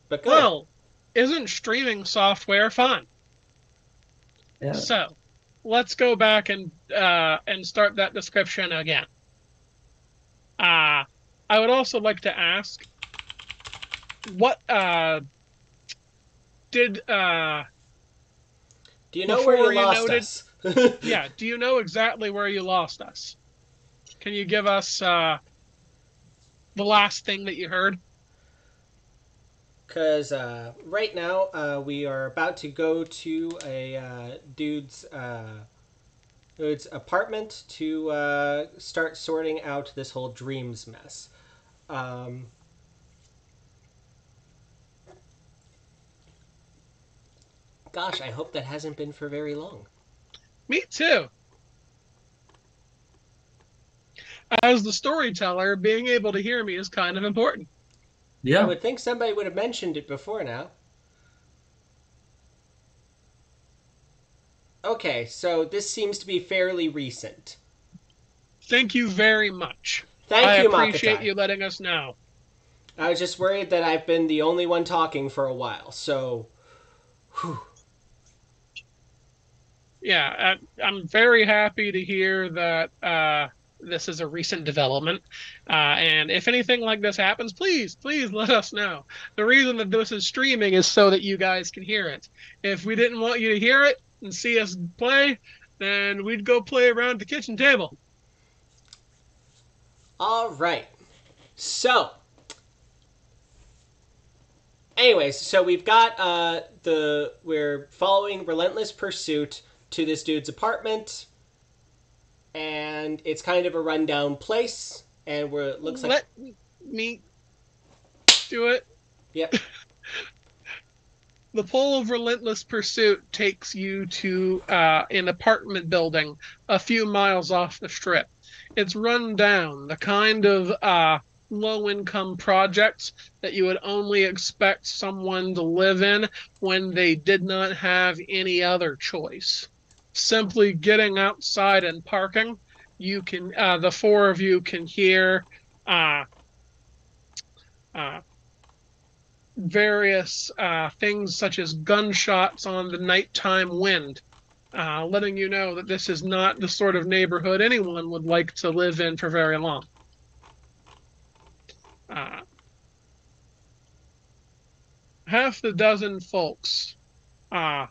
but good. Well, isn't streaming software fun? Yeah. So, let's go back and start that description again. Uh, I would also like to ask, what did Do you know where you before you lost noted? us? Yeah, do you know exactly where you lost us? Can you give us the last thing that you heard? Because right now we are about to go to a dude's apartment to start sorting out this whole dreams mess. Um, Gosh, I hope that hasn't been for very long. Me too. As the storyteller, being able to hear me is kind of important. I Yeah. would think somebody would have mentioned it before now. Okay, so this seems to be fairly recent. Thank you very much. I Thank you, appreciate Makatai. you letting us know. I was just worried that I've been the only one talking for a while, so. Whew. Yeah, I'm very happy to hear that this is a recent development. And if anything like this happens, please let us know. The reason that this is streaming is so that you guys can hear it. If we didn't want you to hear it and see us play, then we'd go play around the kitchen table. All right. So, anyways, so we've got we're following relentless pursuit to this dude's apartment, and it's kind of a rundown place, and we're it looks like Let me do it. yep. The pull of relentless pursuit takes you to an apartment building a few miles off the strip. It's run down, the kind of low income projects that you would only expect someone to live in when they did not have any other choice. Simply getting outside and parking, the four of you can hear uh, uh, various things such as gunshots on the nighttime wind, letting you know that this is not the sort of neighborhood anyone would like to live in for very long. Uh, Half the dozen folks uh,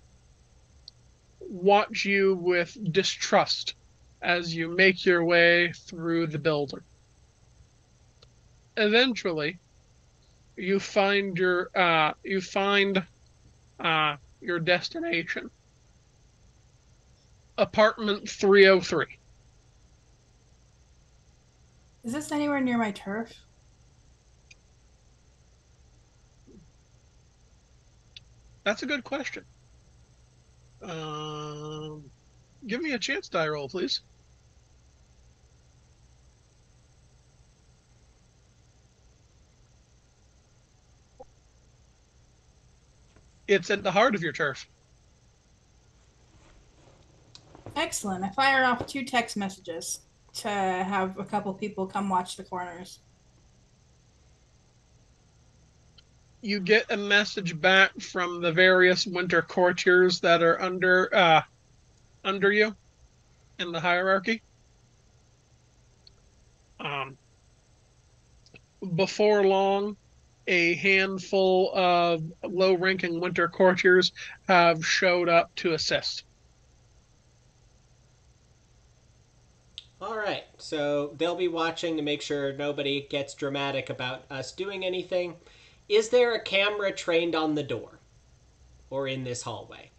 watch you with distrust as you make your way through the building. Eventually, you find your destination, apartment 303. Is this anywhere near my turf? That's a good question. Um, Give me a chance die roll, please. It's at the heart of your turf. Excellent. I fired off 2 text messages to have a couple people come watch the corners. You get a message back from the various winter courtiers that are under you in the hierarchy. Um, Before long, a handful of low-ranking winter courtiers have showed up to assist. All right. So they'll be watching to make sure nobody gets dramatic about us doing anything. Is there a camera trained on the door or in this hallway?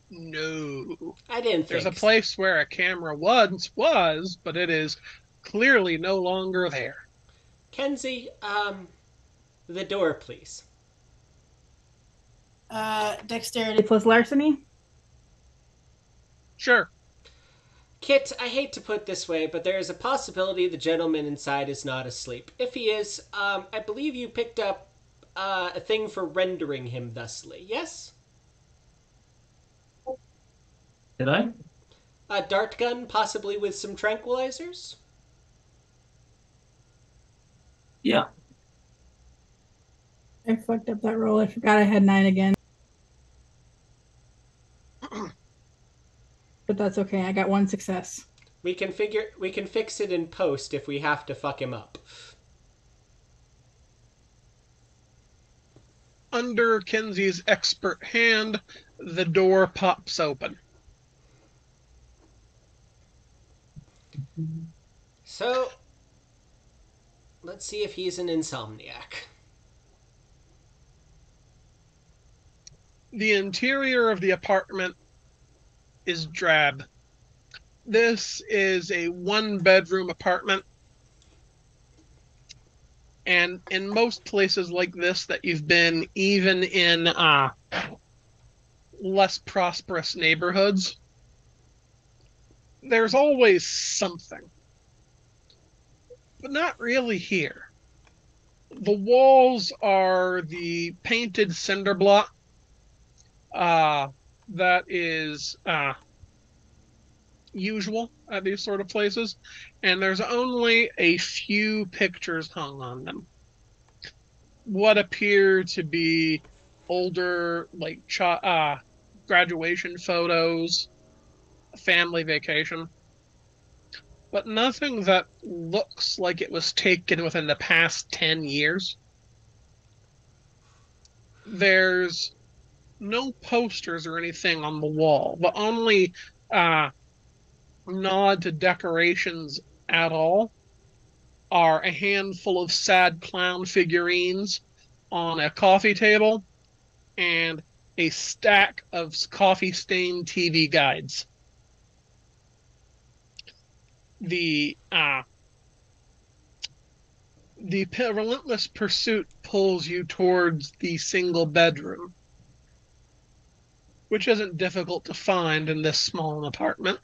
No, I didn't there's a think so. place where a camera once was, but it is clearly no longer there. Kenzie, the door, please. Dexterity plus larceny. Sure. Kit, I hate to put it this way, but there is a possibility the gentleman inside is not asleep. If he is, I believe you picked up a thing for rendering him thusly. Yes? Did I? A dart gun, possibly with some tranquilizers? Yeah. I fucked up that roll. I forgot I had 9 again. But that's okay. I got 1 success. We can fix it in post if we have to fuck him up. Under Kenzie's expert hand, the door pops open. So, let's see if he's an insomniac. The interior of the apartment is drab. This is a 1-bedroom apartment. And in most places like this that you've been, even in less prosperous neighborhoods, there's always something. But not really here. The walls are the painted cinder block that is usual at these sort of places, and there's only a few pictures hung on them. What appear to be older, like graduation photos, family vacation, but nothing that looks like it was taken within the past 10 years. There's no posters or anything on the wall. The only nod to decorations at all are a handful of sad clown figurines on a coffee table and a stack of coffee-stained TV guides. The relentless pursuit pulls you towards the single bedroom, which isn't difficult to find in this small an apartment.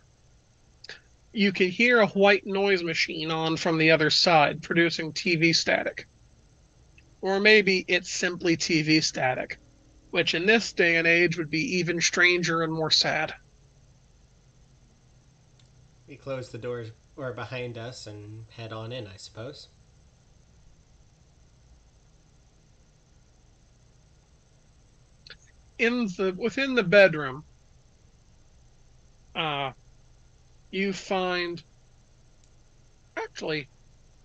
You can hear a white noise machine on from the other side, producing TV static. Or maybe it's simply TV static, which in this day and age would be even stranger and more sad. We close the doors or behind us and head on in, I suppose. Within the bedroom, you find. Actually,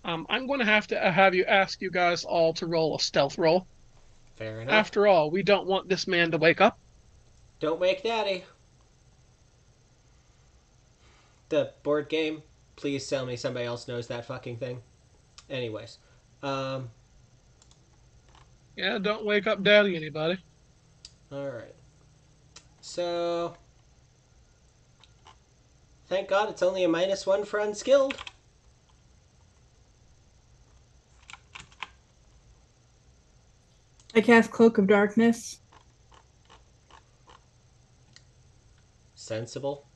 I'm going to have you ask you guys all to roll a stealth roll. Fair enough. After all, we don't want this man to wake up. Don't wake Daddy. The board game. Please tell me somebody else knows that fucking thing. Anyways. Yeah, don't wake up Daddy, anybody. Alright. So... Thank God it's only a -1 for unskilled. I cast Cloak of Darkness. Sensible.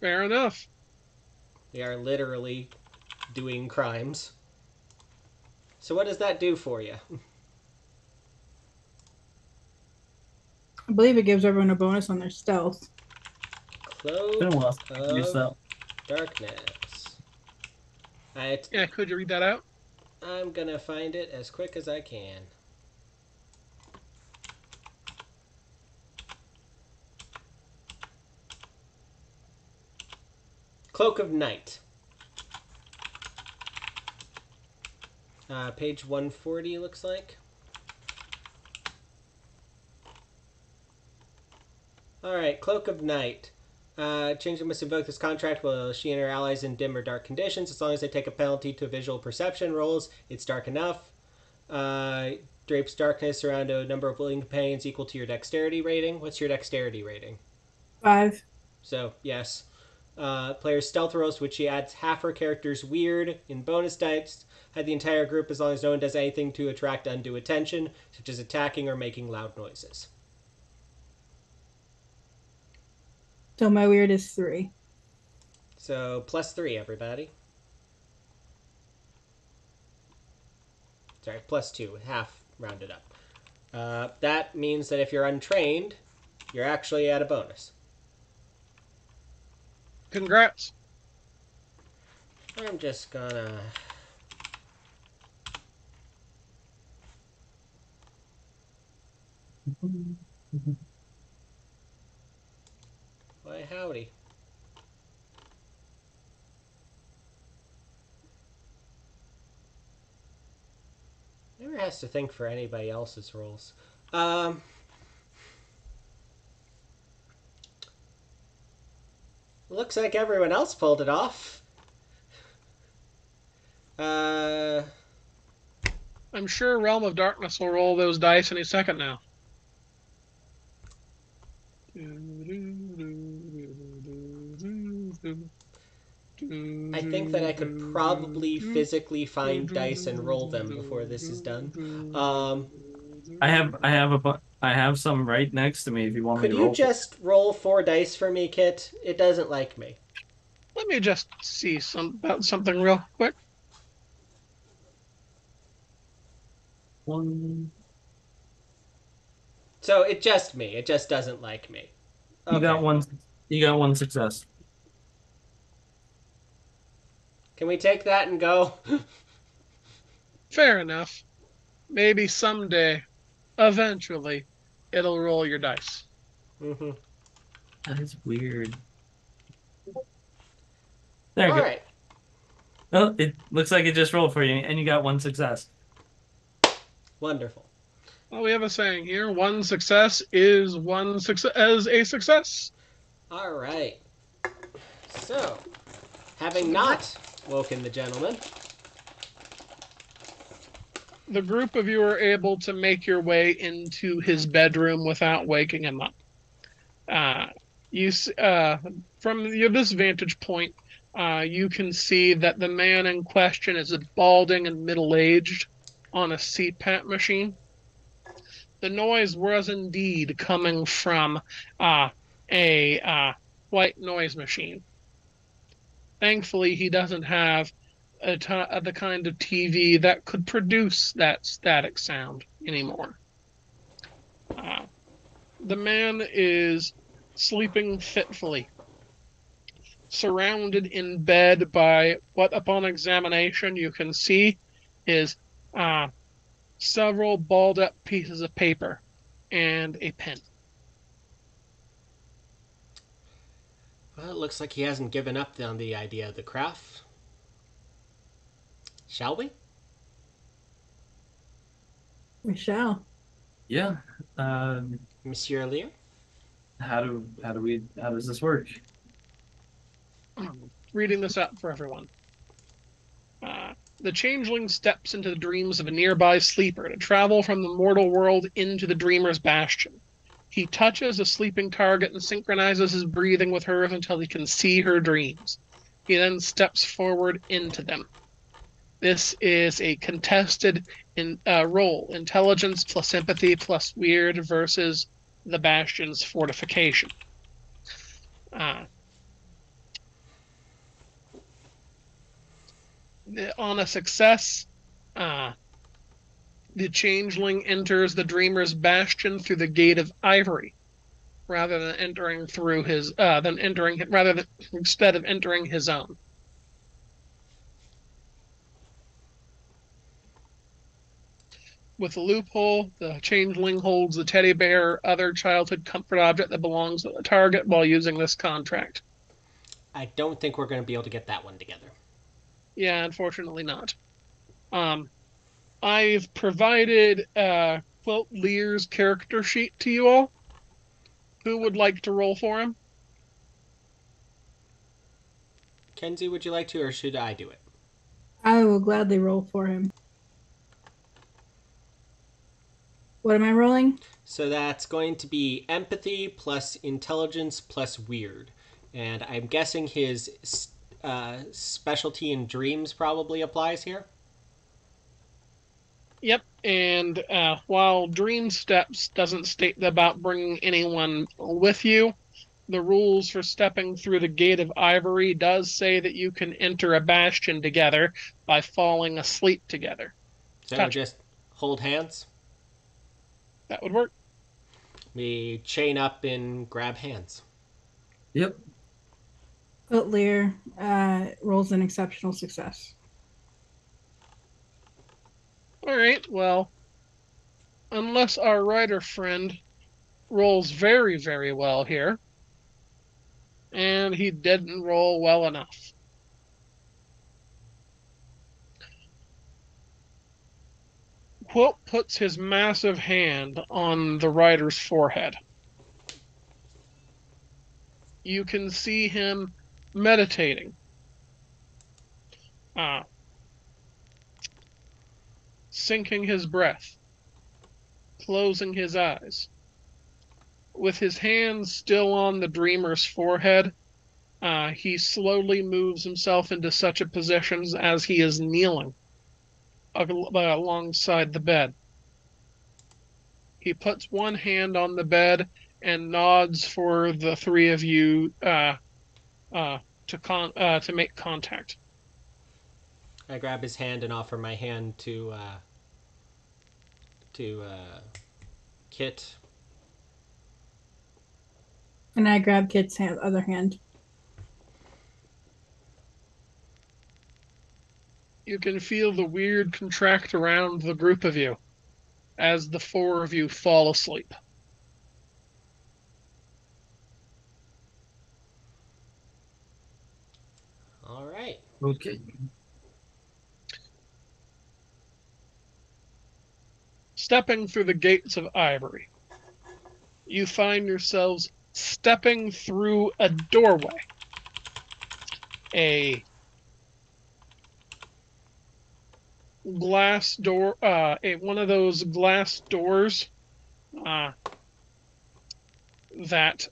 Fair enough. We are literally doing crimes. So what does that do for you? I believe it gives everyone a bonus on their stealth. It's been a while since I used that. Darkness. Yeah, could you read that out? I'm gonna find it as quick as I can. Cloak of Night. Page 140 looks like. Alright, Cloak of Night. Changeling must invoke this contract while she and her allies in dim or dark conditions. As long as they take a penalty to visual perception rolls, it's dark enough. Drapes darkness around a number of willing companions equal to your dexterity rating. What's your dexterity rating? 5. So, yes. Player's stealth rolls, which she adds half her character's weird in bonus dice. Had the entire group as long as no one does anything to attract undue attention, such as attacking or making loud noises. So my weird is 3. So, +3, everybody. Sorry, +2, half rounded up. That means that if you're untrained, you're actually at a bonus. Congrats. I'm just gonna... Why, howdy. Never has to think for anybody else's rolls. Looks like everyone else pulled it off. I'm sure Realm of Darkness will roll those dice any second now. I think that I could probably physically find dice and roll them before this is done. I have some right next to me if you want me Could to you roll. just roll 4 dice for me, Kit? It doesn't like me. Let me just see about something real quick. One. So it's just me. It just doesn't like me. Okay. You got one. You got one success. Can we take that and go? Fair enough. Maybe someday, eventually, it'll roll your dice. Mm-hmm. That is weird. There you All go. right. Oh, it looks like it just rolled for you, and you got one success. Wonderful. Well, we have a saying here: one success is a success. All right. So, having not woken the gentleman, The group of you are able to make your way into his bedroom without waking him up. From this vantage point, you can see that the man in question is balding and middle-aged on a CPAP machine. The noise was indeed coming from a white noise machine. Thankfully, he doesn't have the kind of TV that could produce that static sound anymore. The man is sleeping fitfully, surrounded in bed by what, upon examination, you can see is several balled up pieces of paper and a pen. well, it looks like he hasn't given up on the idea of the craft. Shall we? We shall. Yeah. Monsieur Lear? How does this work? Reading this out for everyone. The changeling steps into the dreams of a nearby sleeper to travel from the mortal world into the dreamer's bastion. He touches a sleeping target and synchronizes his breathing with hers until he can see her dreams. He then steps forward into them. This is a contested roll, intelligence plus empathy plus weird versus the bastion's fortification. On a success, the changeling enters the dreamer's bastion through the gate of ivory, instead of entering his own. With a loophole, the changeling holds the teddy bear or other childhood comfort object that belongs to the target while using this contract. I don't think we're going to be able to get that one together. Yeah, unfortunately not. I've provided Quilt Lear's character sheet to you all. Who would like to roll for him? Kenzie, would you like to, or should I do it? I will gladly roll for him. What am I rolling? So that's going to be empathy plus intelligence plus weird. And I'm guessing his specialty in dreams probably applies here. Yep, and while Dream Steps doesn't state about bringing anyone with you, the rules for stepping through the Gate of Ivory does say that you can enter a bastion together by falling asleep together. So just hold hands? That would work. We chain up and grab hands. Yep. Quilt Lear rolls an exceptional success. All right, well, unless our writer friend rolls very, very well here. And he didn't roll well enough. Quilt puts his massive hand on the writer's forehead. You can see him meditating, uh, sinking his breath, closing his eyes. With his hands still on the dreamer's forehead, he slowly moves himself into such a position as he is kneeling alongside the bed. He puts one hand on the bed and nods for the three of you to make contact. I grab his hand and offer my hand to Kit. And I grab Kit's other hand. You can feel the weird contract around the group of you as the four of you fall asleep. All right. Okay. Stepping through the gates of Ivory, you find yourselves stepping through a doorway. A glass door, one of those glass doors that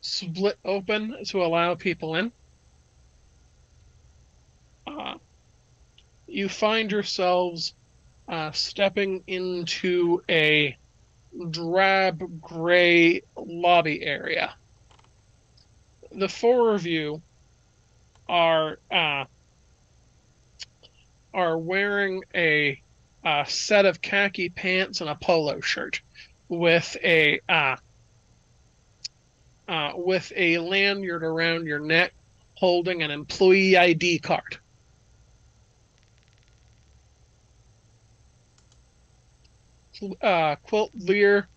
split open to allow people in. You find yourselves stepping into a drab gray lobby area. The four of you are wearing a set of khaki pants and a polo shirt with a lanyard around your neck holding an employee ID card. Quilt Lear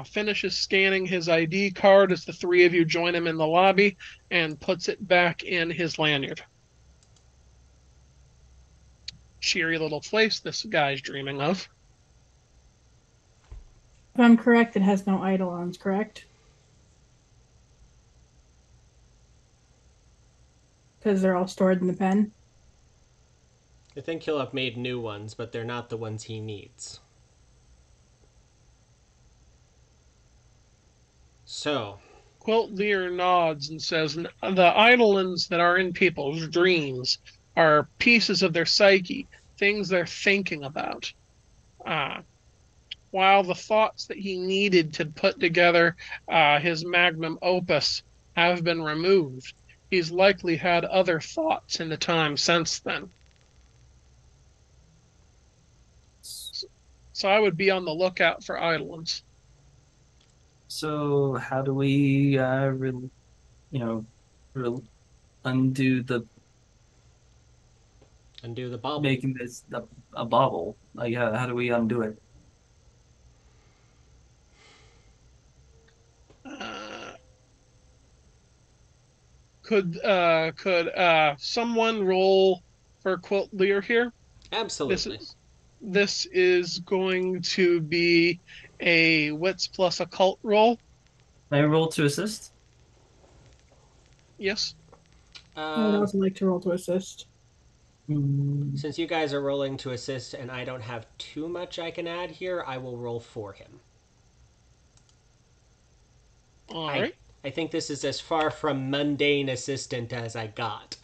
finishes scanning his ID card as the three of you join him in the lobby and puts it back in his lanyard. Cheery little place this guy's dreaming of. If I'm correct, it has no eidolons, correct? Because they're all stored in the pen. I think he'll have made new ones, but they're not the ones he needs. So, Quilt Lear nods and says, the eidolons that are in people's dreams are pieces of their psyche, things they're thinking about. While the thoughts that he needed to put together his magnum opus have been removed, he's likely had other thoughts in the time since then. So I would be on the lookout for eidolons. So how do we, undo the bauble. making this a bauble? Like, how do we undo it? Could someone roll for Quilt Lear here? Absolutely. This is going to be a wits plus occult roll. May I roll to assist? Yes. I would also like to roll to assist. Since you guys are rolling to assist and I don't have too much I can add here, I will roll for him. All right. I think this is as far from mundane assistant as I got.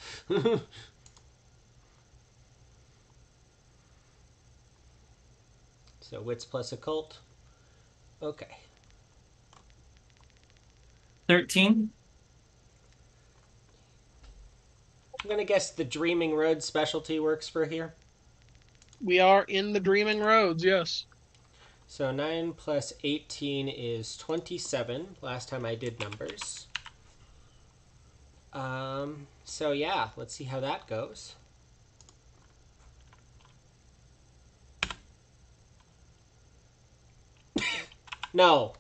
So wits plus occult. Okay. 13. I'm going to guess the Dreaming Road specialty works for here. We are in the Dreaming Roads, yes. So 9 plus 18 is 27. Last time I did numbers. So yeah, let's see how that goes. No.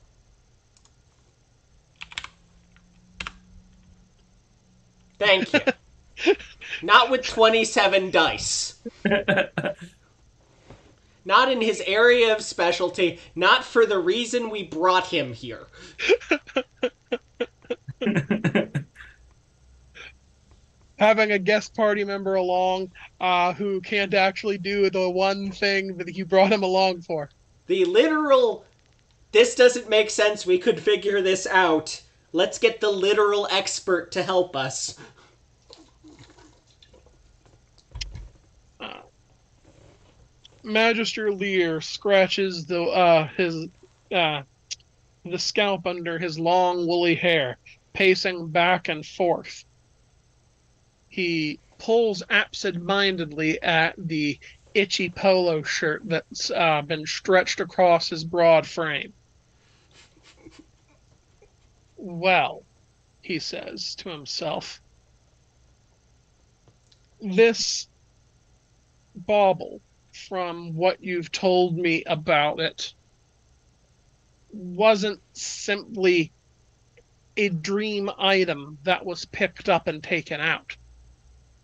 Thank you. Not with 27 dice. Not in his area of specialty. Not for the reason we brought him here. Having a guest party member along who can't actually do the one thing that you brought him along for. The literal, this doesn't make sense, we could figure this out. Let's get the literal expert to help us. Magister Lear scratches the scalp under his long woolly hair, pacing back and forth. He pulls absent-mindedly at the itchy polo shirt that's been stretched across his broad frame. Well, he says to himself, this bauble, from what you've told me about it, wasn't simply a dream item that was picked up and taken out.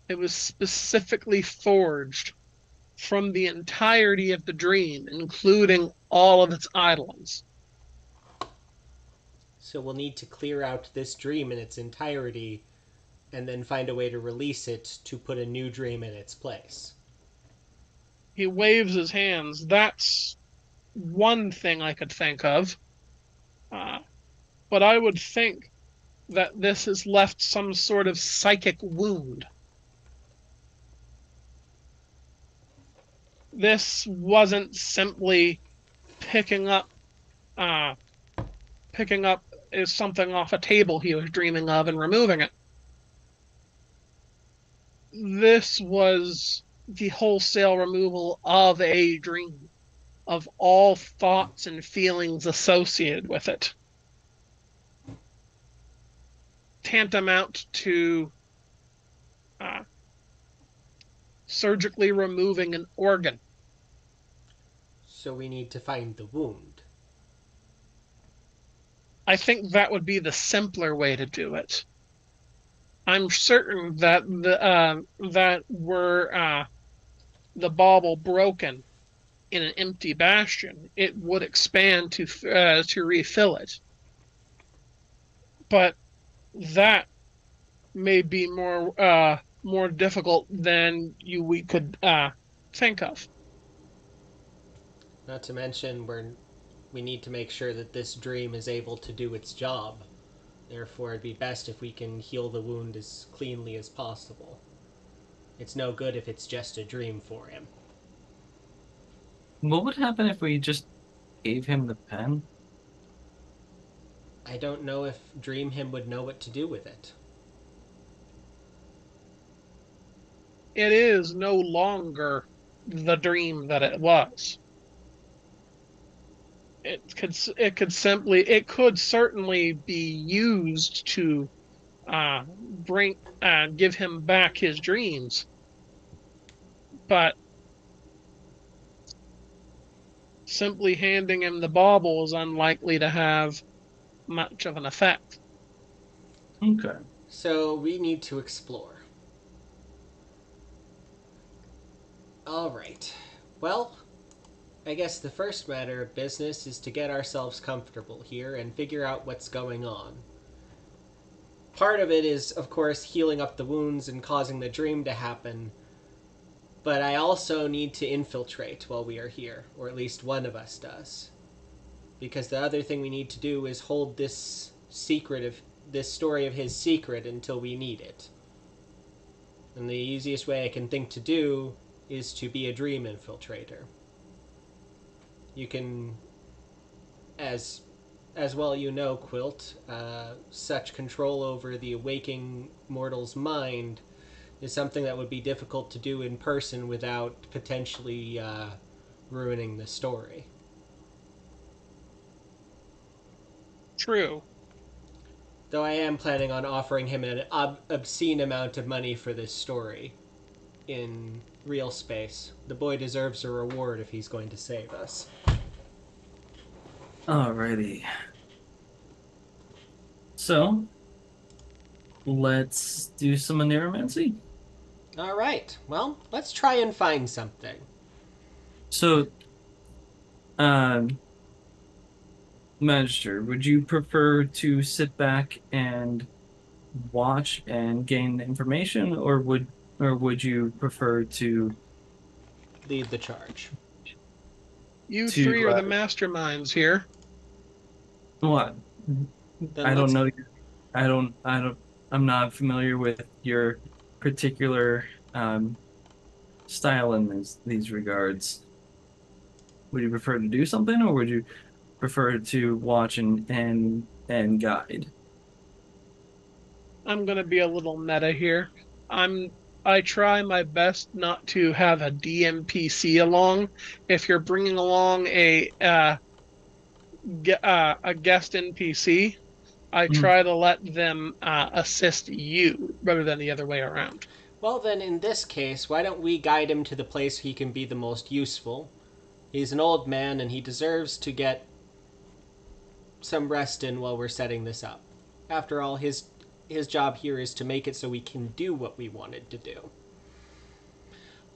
It was specifically forged from the entirety of the dream, including all of its items. So we'll need to clear out this dream in its entirety and then find a way to release it to put a new dream in its place. He waves his hands. That's one thing I could think of. But I would think that this has left some sort of psychic wound. This wasn't simply picking up is something off a table he was dreaming of and removing it. This was the wholesale removal of a dream, of all thoughts and feelings associated with it. Tantamount to surgically removing an organ. So we need to find the wound. I think that would be the simpler way to do it. I'm certain that were the bauble broken in an empty bastion, it would expand to refill it. But that may be more difficult than we could think of. Not to mention, we need to make sure that this dream is able to do its job. Therefore, it'd be best if we can heal the wound as cleanly as possible. It's no good if it's just a dream for him. What would happen if we just gave him the pen? I don't know if Dream Him would know what to do with it. It is no longer the dream that it was. It could certainly be used to give him back his dreams, but simply handing him the bauble is unlikely to have much of an effect. Okay. So we need to explore. Alright. Well, I guess the first matter of business is to get ourselves comfortable here and figure out what's going on. Part of it is, of course, healing up the wounds and causing the dream to happen, but I also need to infiltrate while we are here, or at least one of us does. Because the other thing we need to do is hold this story of his secret until we need it. And the easiest way I can think to do is to be a dream infiltrator. You can, as well you know, Quilt, such control over the awaking mortal's mind is something that would be difficult to do in person without potentially ruining the story. True. Though I am planning on offering him an obscene amount of money for this story in real space. The boy deserves a reward if he's going to save us. Alrighty. So let's do some necromancy. All right. Well, let's try and find something. So, um, Magister, would you prefer to sit back and watch and gain the information, or would you prefer Lead the charge. You to three are the masterminds here. what? Then I don't let's know. I'm not familiar with your particular style in these regards. Would you prefer to do something, or would you prefer to watch and guide? I'm gonna be a little meta here. I try my best not to have a DMPC along. If you're bringing along a guest NPC, I Mm. try to let them assist you rather than the other way around. Well, then, in this case, why don't we guide him to the place he can be the most useful? He's an old man, and he deserves to get some rest in while we're setting this up. After all, his job here is to make it so we can do what we wanted to do.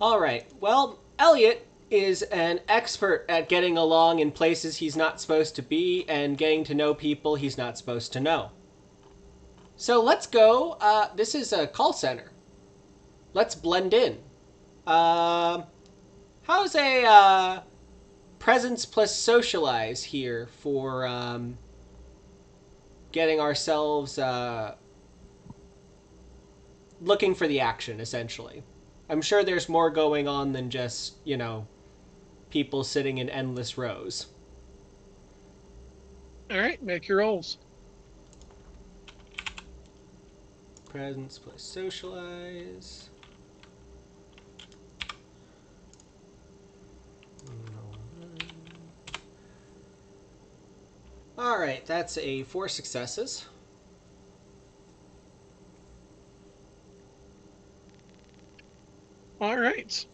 All right. Well, Elliot is an expert at getting along in places he's not supposed to be and getting to know people he's not supposed to know. So let's go. This is a call center. Let's blend in. How's a presence plus socialize here for getting ourselves looking for the action, essentially? I'm sure there's more going on than just, people sitting in endless rows. All right, make your rolls. Presence plus socialize. All right, that's a 4 successes. All right.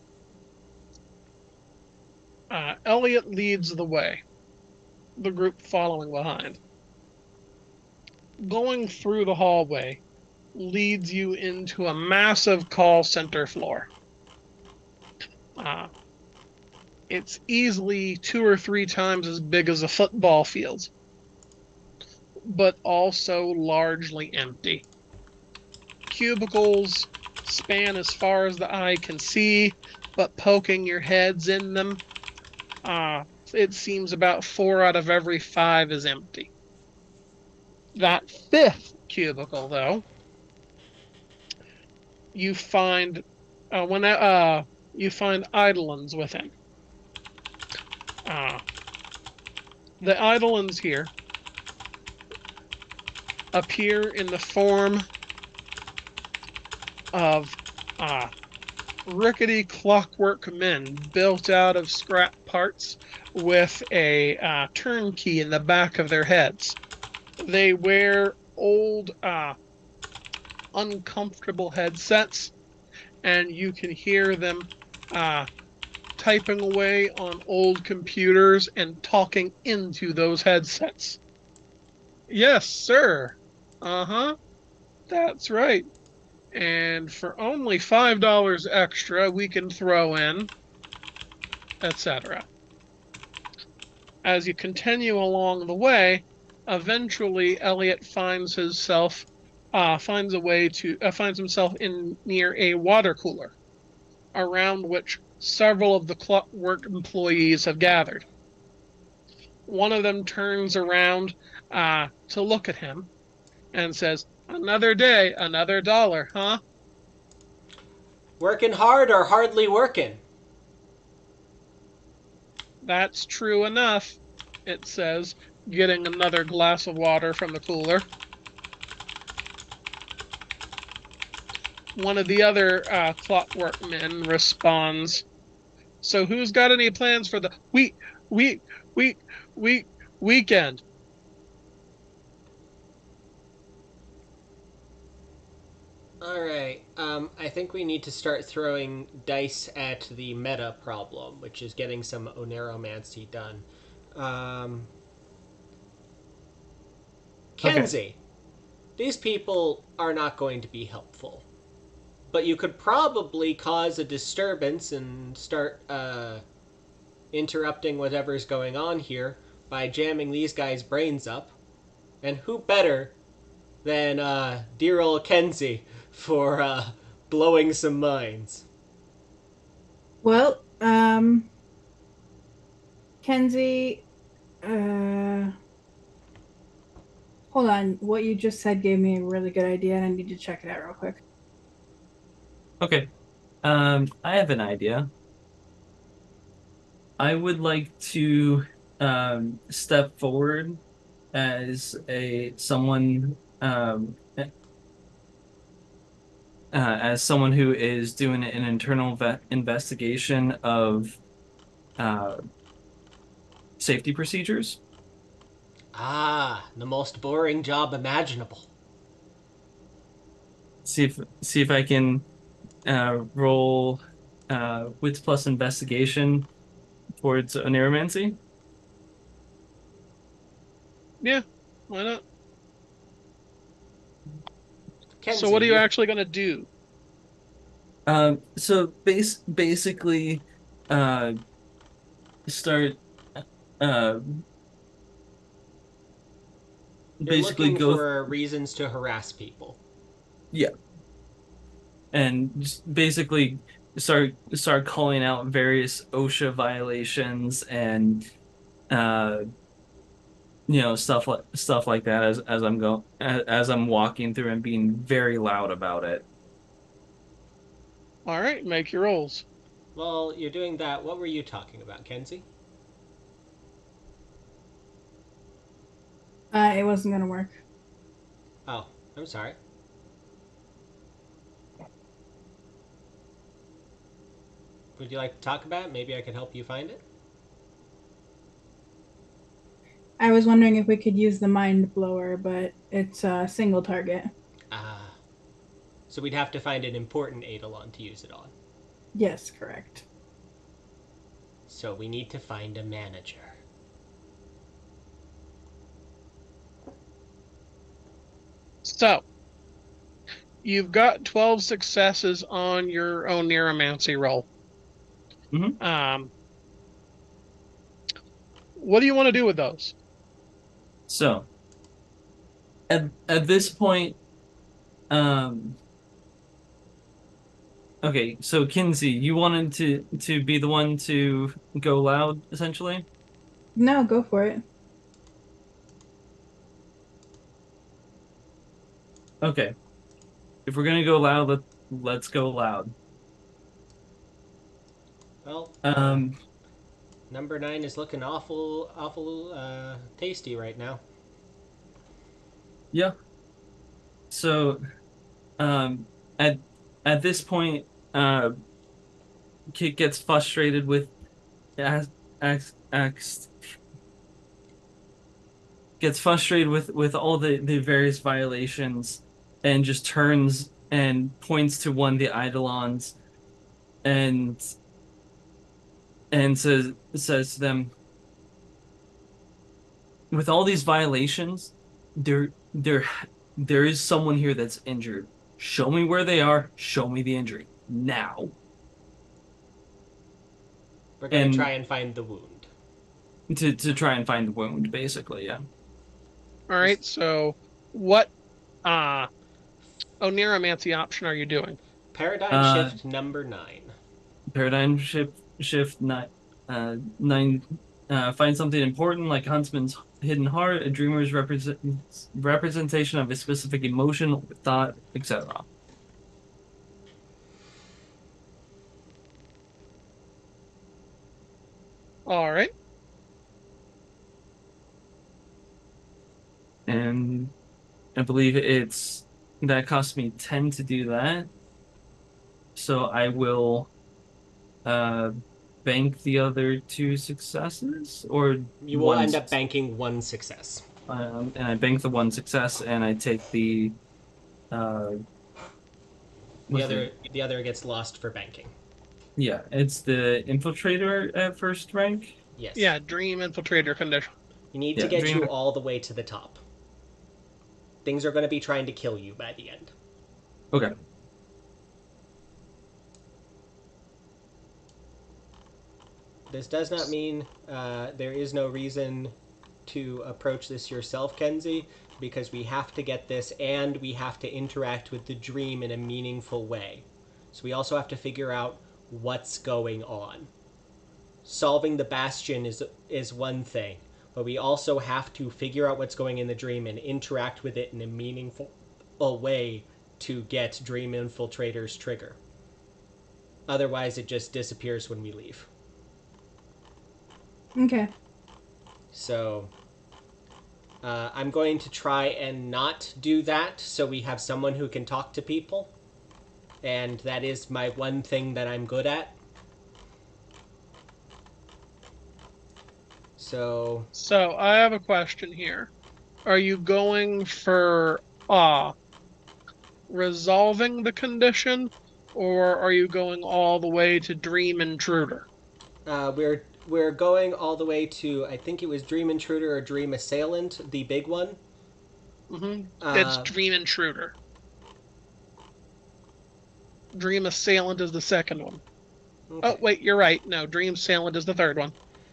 Elliot leads the way, the group following behind. Going through the hallway leads you into a massive call center floor. It's easily 2 or 3 times as big as a football field, but also largely empty. Cubicles span as far as the eye can see, but poking your heads in them, it seems about 4 out of every 5 is empty. That 5th cubicle, though, you find you find eidolons within. The eidolons here appear in the form of rickety clockwork men built out of scrap parts with a turnkey in the back of their heads. They wear old, uncomfortable headsets, and you can hear them typing away on old computers and talking into those headsets. Yes, sir. Uh-huh. That's right. And for only $5 extra, we can throw in, etc. As you continue along the way, eventually Elliot finds himself in near a water cooler, around which several of the clockwork employees have gathered. One of them turns around to look at him and says, "Another day, another dollar, huh?" Working hard or hardly working? "That's true enough," it says, getting another glass of water from the cooler. One of the other clockwork men responds, "So who's got any plans for the weekend?" All right. I think we need to start throwing dice at the meta problem, which is getting some oneromancy done. Kenzie, these people are not going to be helpful. But you could probably cause a disturbance and start interrupting whatever's going on here by jamming these guys' brains up. And who better than dear old Kenzie for blowing some minds? Well, Kenzie, hold on. What you just said gave me a really good idea, and I need to check it out real quick. Okay. I have an idea. I would like to step forward as someone who is doing an internal investigation of safety procedures. Ah, the most boring job imaginable. See if I can roll wits plus investigation towards oneiromancy. Yeah, why not? Kenzie, So what are you actually going to do? So basically, start You're basically looking go for reasons to harass people. and just basically start calling out various OSHA violations and stuff like that as I'm walking through and being very loud about it. All right, make your rolls. While you're doing that, what were you talking about, Kenzie? It wasn't gonna work. Oh, I'm sorry. Would you like to talk about it? Maybe I could help you find it? I was wondering if we could use the mind blower, but it's a single target. Ah. So we'd have to find an important Eidolon to use it on. Yes, correct. So we need to find a manager. So, you've got 12 successes on your own neuromancy roll. Mm-hmm. What do you want to do with those? So, at this point, okay, so Kinsey, you wanted to be the one to go loud, essentially? No, go for it. Okay. If we're gonna go loud, let's go loud. Well, Um, number 9 is looking awful tasty right now. yeah. So, at this point, Kit gets frustrated with gets frustrated with all the various violations and just turns and points to one of the eidolons and says to them, with all these violations, there is someone here that's injured. Show me where they are. Show me the injury now. We're going to try and find the wound. To try and find the wound, basically, yeah. All right, so what oneiromancy option are you doing? Paradigm shift number 9. Paradigm shift 9. 9. Find something important like Huntsman's hidden heart, a dreamer's representation of a specific emotion, thought, etc. All right. And I believe that cost me 10 to do that. So I will bank the other 2 successes, or you will end up banking 1 success. And I bank the 1 success, and I take the the other gets lost for banking. Yeah, it's the infiltrator at first rank. Yes. Yeah, dream infiltrator condition. You need to get you all the way to the top. Things are going to be trying to kill you by the end. Okay. This does not mean there is no reason to approach this yourself, Kenzie, because we have to get this and we have to interact with the dream in a meaningful way. So we also have to figure out what's going on. Solving the bastion is one thing, but we also have to figure out what's going in the dream and interact with it in a meaningful way to get Dream Infiltrator's trigger. Otherwise, it just disappears when we leave. Okay. So, I'm going to try and not do that so we have someone who can talk to people. And that is my one thing that I'm good at. So I have a question here. Are you going for resolving the condition, or are you going all the way to Dream Intruder? we're going all the way to, I think it was Dream Intruder or Dream Assailant, the big one. Mm-hmm. It's Dream Intruder. Dream Assailant is the second one. Okay. Oh, wait, you're right. No, Dream Assailant is the third one.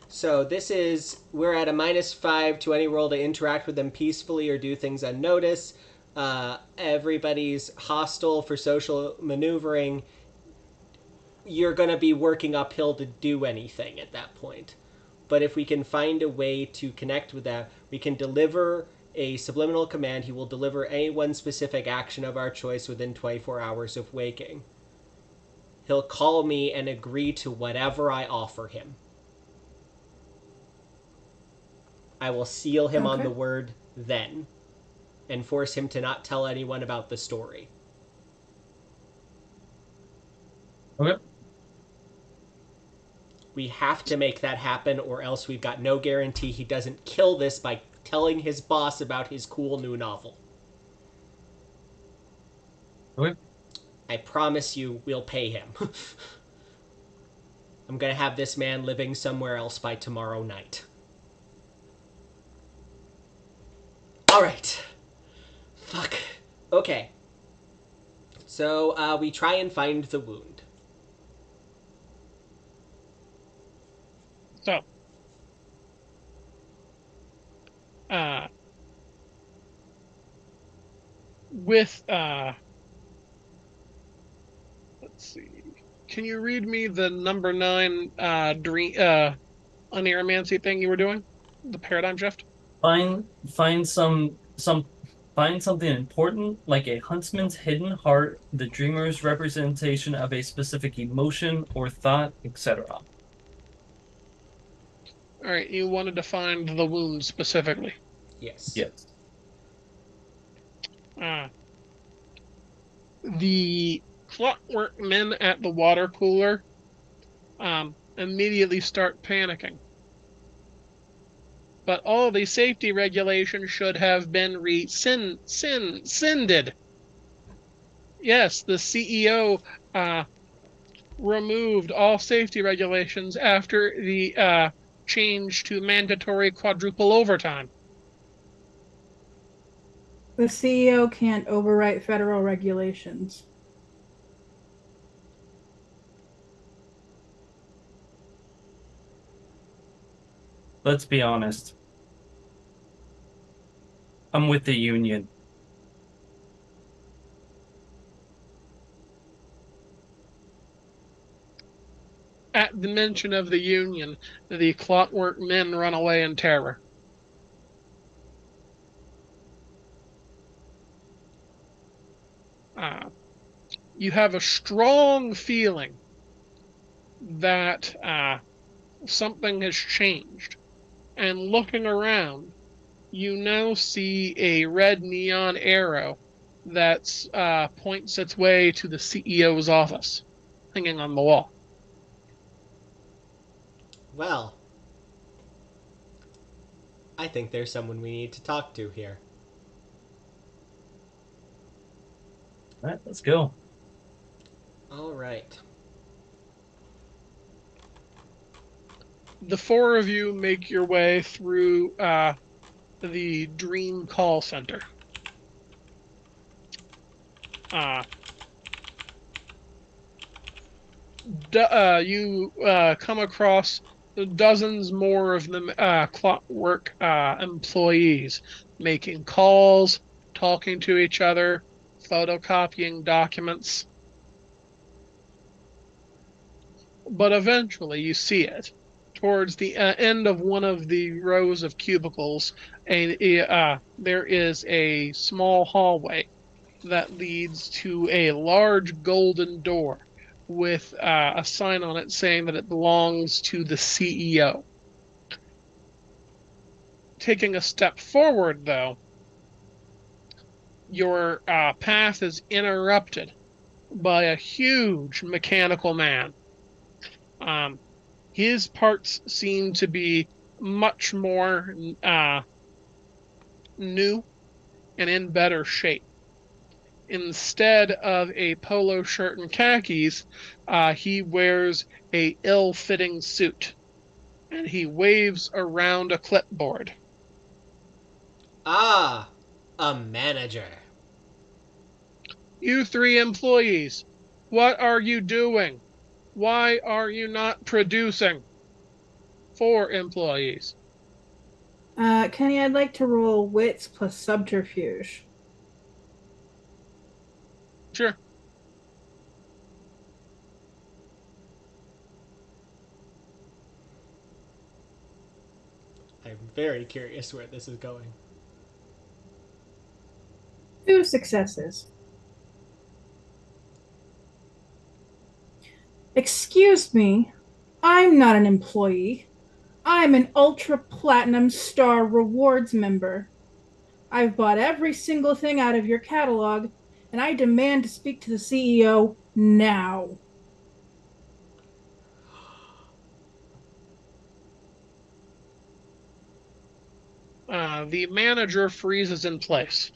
So this is, we're at a -5 to any roll to interact with them peacefully or do things unnoticed. Everybody's hostile for social maneuvering. You're going to be working uphill to do anything at that point. But if we can find a way to connect with that, we can deliver a subliminal command. He will deliver any one specific action of our choice within 24 hours of waking. He'll call me and agree to whatever I offer him. I will seal him on the word then and force him to not tell anyone about the story. Okay. We have to make that happen, or else we've got no guarantee he doesn't kill this by telling his boss about his cool new novel. Okay. I promise you we'll pay him. I'm going to have this man living somewhere else by tomorrow night. All right. Fuck. Okay. So we try and find the wound. So, with let's see. Can you read me the number 9 dream uneromancy thing you were doing? The paradigm shift? Find something important, like a huntsman's hidden heart, the dreamer's representation of a specific emotion or thought, etc. All right, you wanted to find the wound specifically. Yes. Yes. The clockwork men at the water cooler immediately start panicking. But all the safety regulations should have been rescinded. Yes, the CEO removed all safety regulations after the change to mandatory quadruple overtime. The CEO can't overwrite federal regulations. Let's be honest. I'm with the union. At the mention of the union, the clockwork men run away in terror. You have a strong feeling that something has changed. And looking around, you now see a red neon arrow that points its way to the CEO's office, hanging on the wall. Well, I think there's someone we need to talk to here. All right, let's go. All right. The 4 of you make your way through the Dream Call Center. Uh, you come across dozens more of the clockwork employees making calls, talking to each other, photocopying documents. But eventually you see it. Towards the end of one of the rows of cubicles, there is a small hallway that leads to a large golden door with a sign on it saying that it belongs to the CEO. Taking a step forward, though, your path is interrupted by a huge mechanical man. Um, his parts seem to be much more new and in better shape. Instead of a polo shirt and khakis, he wears a ill-fitting suit, and he waves around a clipboard. Ah, a manager. You three employees, what are you doing? Why are you not producing? 4 employees. Kenny, I'd like to roll wits plus subterfuge. Sure. I'm very curious where this is going. 2 successes. Excuse me, I'm not an employee. I'm an Ultra Platinum Star Rewards member. I've bought every single thing out of your catalog, and I demand to speak to the CEO now. The manager freezes in place.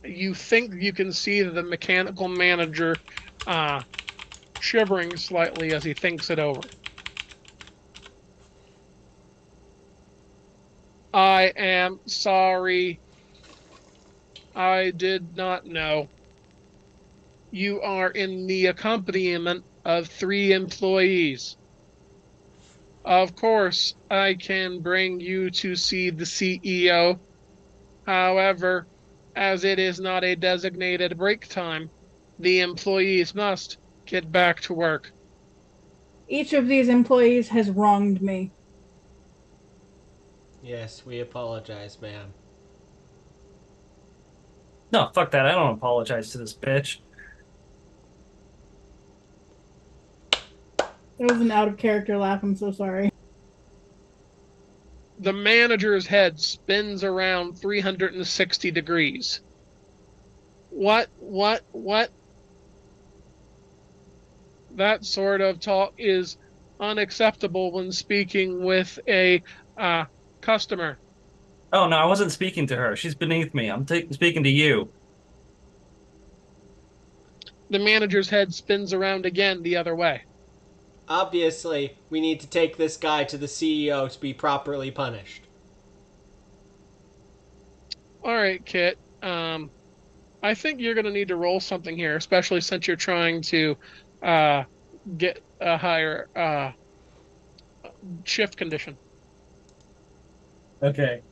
You think you can see the mechanical manager shivering slightly as he thinks it over. I am sorry. I did not know. You are in the accompaniment of 3 employees. Of course, I can bring you to see the CEO. However, as it is not a designated break time, the employees must get back to work. Each of these employees has wronged me. Yes, we apologize, ma'am. No, fuck that. I don't apologize to this bitch. It was an out of character laugh. I'm so sorry. The manager's head spins around 360 degrees. What? That sort of talk is unacceptable when speaking with a customer. Oh, no, I wasn't speaking to her. She's beneath me. I'm speaking to you. The manager's head spins around again the other way. Obviously, we need to take this guy to the CEO to be properly punished. All right, Kit. I think you're going to need to roll something here, especially since you're trying to uh, get a higher shift condition. Okay.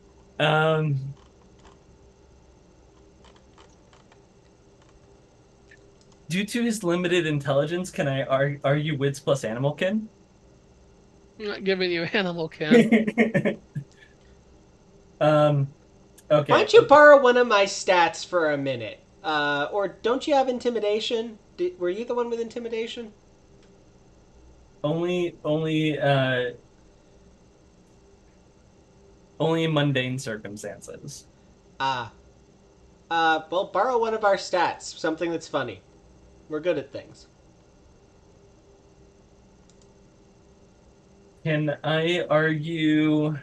Due to his limited intelligence, can I argue wits plus animal kin? I'm not giving you animal kin. Okay. Why don't you borrow one of my stats for a minute? Or don't you have intimidation? Were you the one with intimidation? Only in mundane circumstances. Ah. Well, borrow one of our stats. Something that's funny. We're good at things. Can I argue?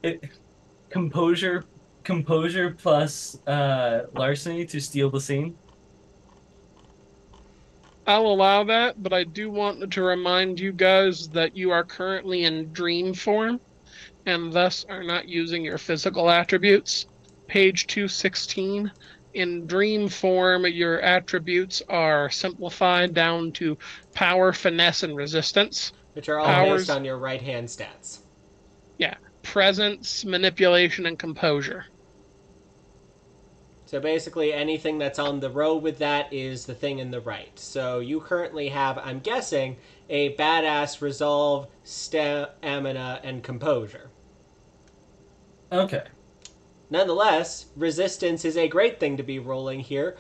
It, composure plus larceny to steal the scene. I'll allow that, but I do want to remind you guys that you are currently in dream form and thus are not using your physical attributes. Page 216. In dream form, your attributes are simplified down to power, finesse, and resistance. Which are all based Powers, on your right hand stats. yeah, presence, manipulation, and composure. So basically, anything that's on the row with that is the thing in the right. So you currently have, I'm guessing, a badass resolve, stamina, and composure. Okay. Nonetheless, resistance is a great thing to be rolling here,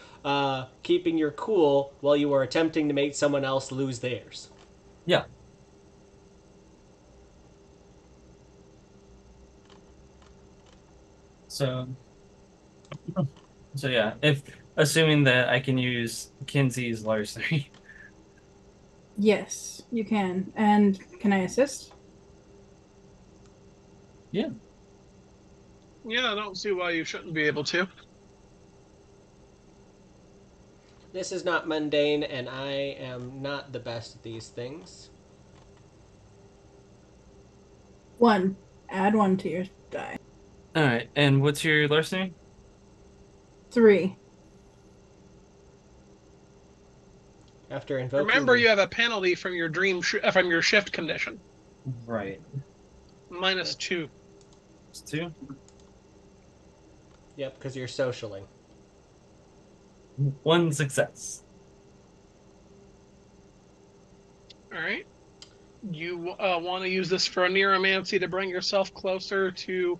keeping your cool while you are attempting to make someone else lose theirs. Yeah. So yeah, if assuming that I can use Kinsey's larceny. Yes, you can. And can I assist? Yeah. Yeah, I don't see why you shouldn't be able to. This is not mundane, and I am not the best at these things. 1. Add 1 to your die. All right. And what's your larceny? 3. After invoking... Remember, you have a penalty from your from your shift condition. Right. -2. It's 2. Yep, because you're socialing. 1 success. All right. You want to use this for a neuromancy to bring yourself closer to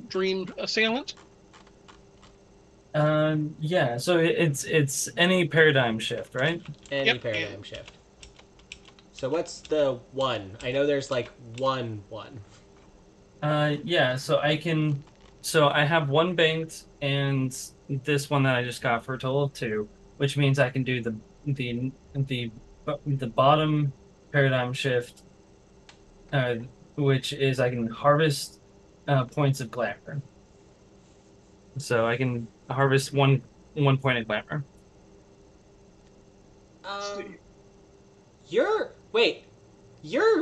dream assailant. Yeah. So it's any paradigm shift, right? Any paradigm shift. So what's the 1? I know there's like 1. Yeah. So I can. So I have 1 banked, and this one that I just got for a total of 2, which means I can do the bottom paradigm shift, which is I can harvest points of glamour. So I can harvest one point of glamour. You're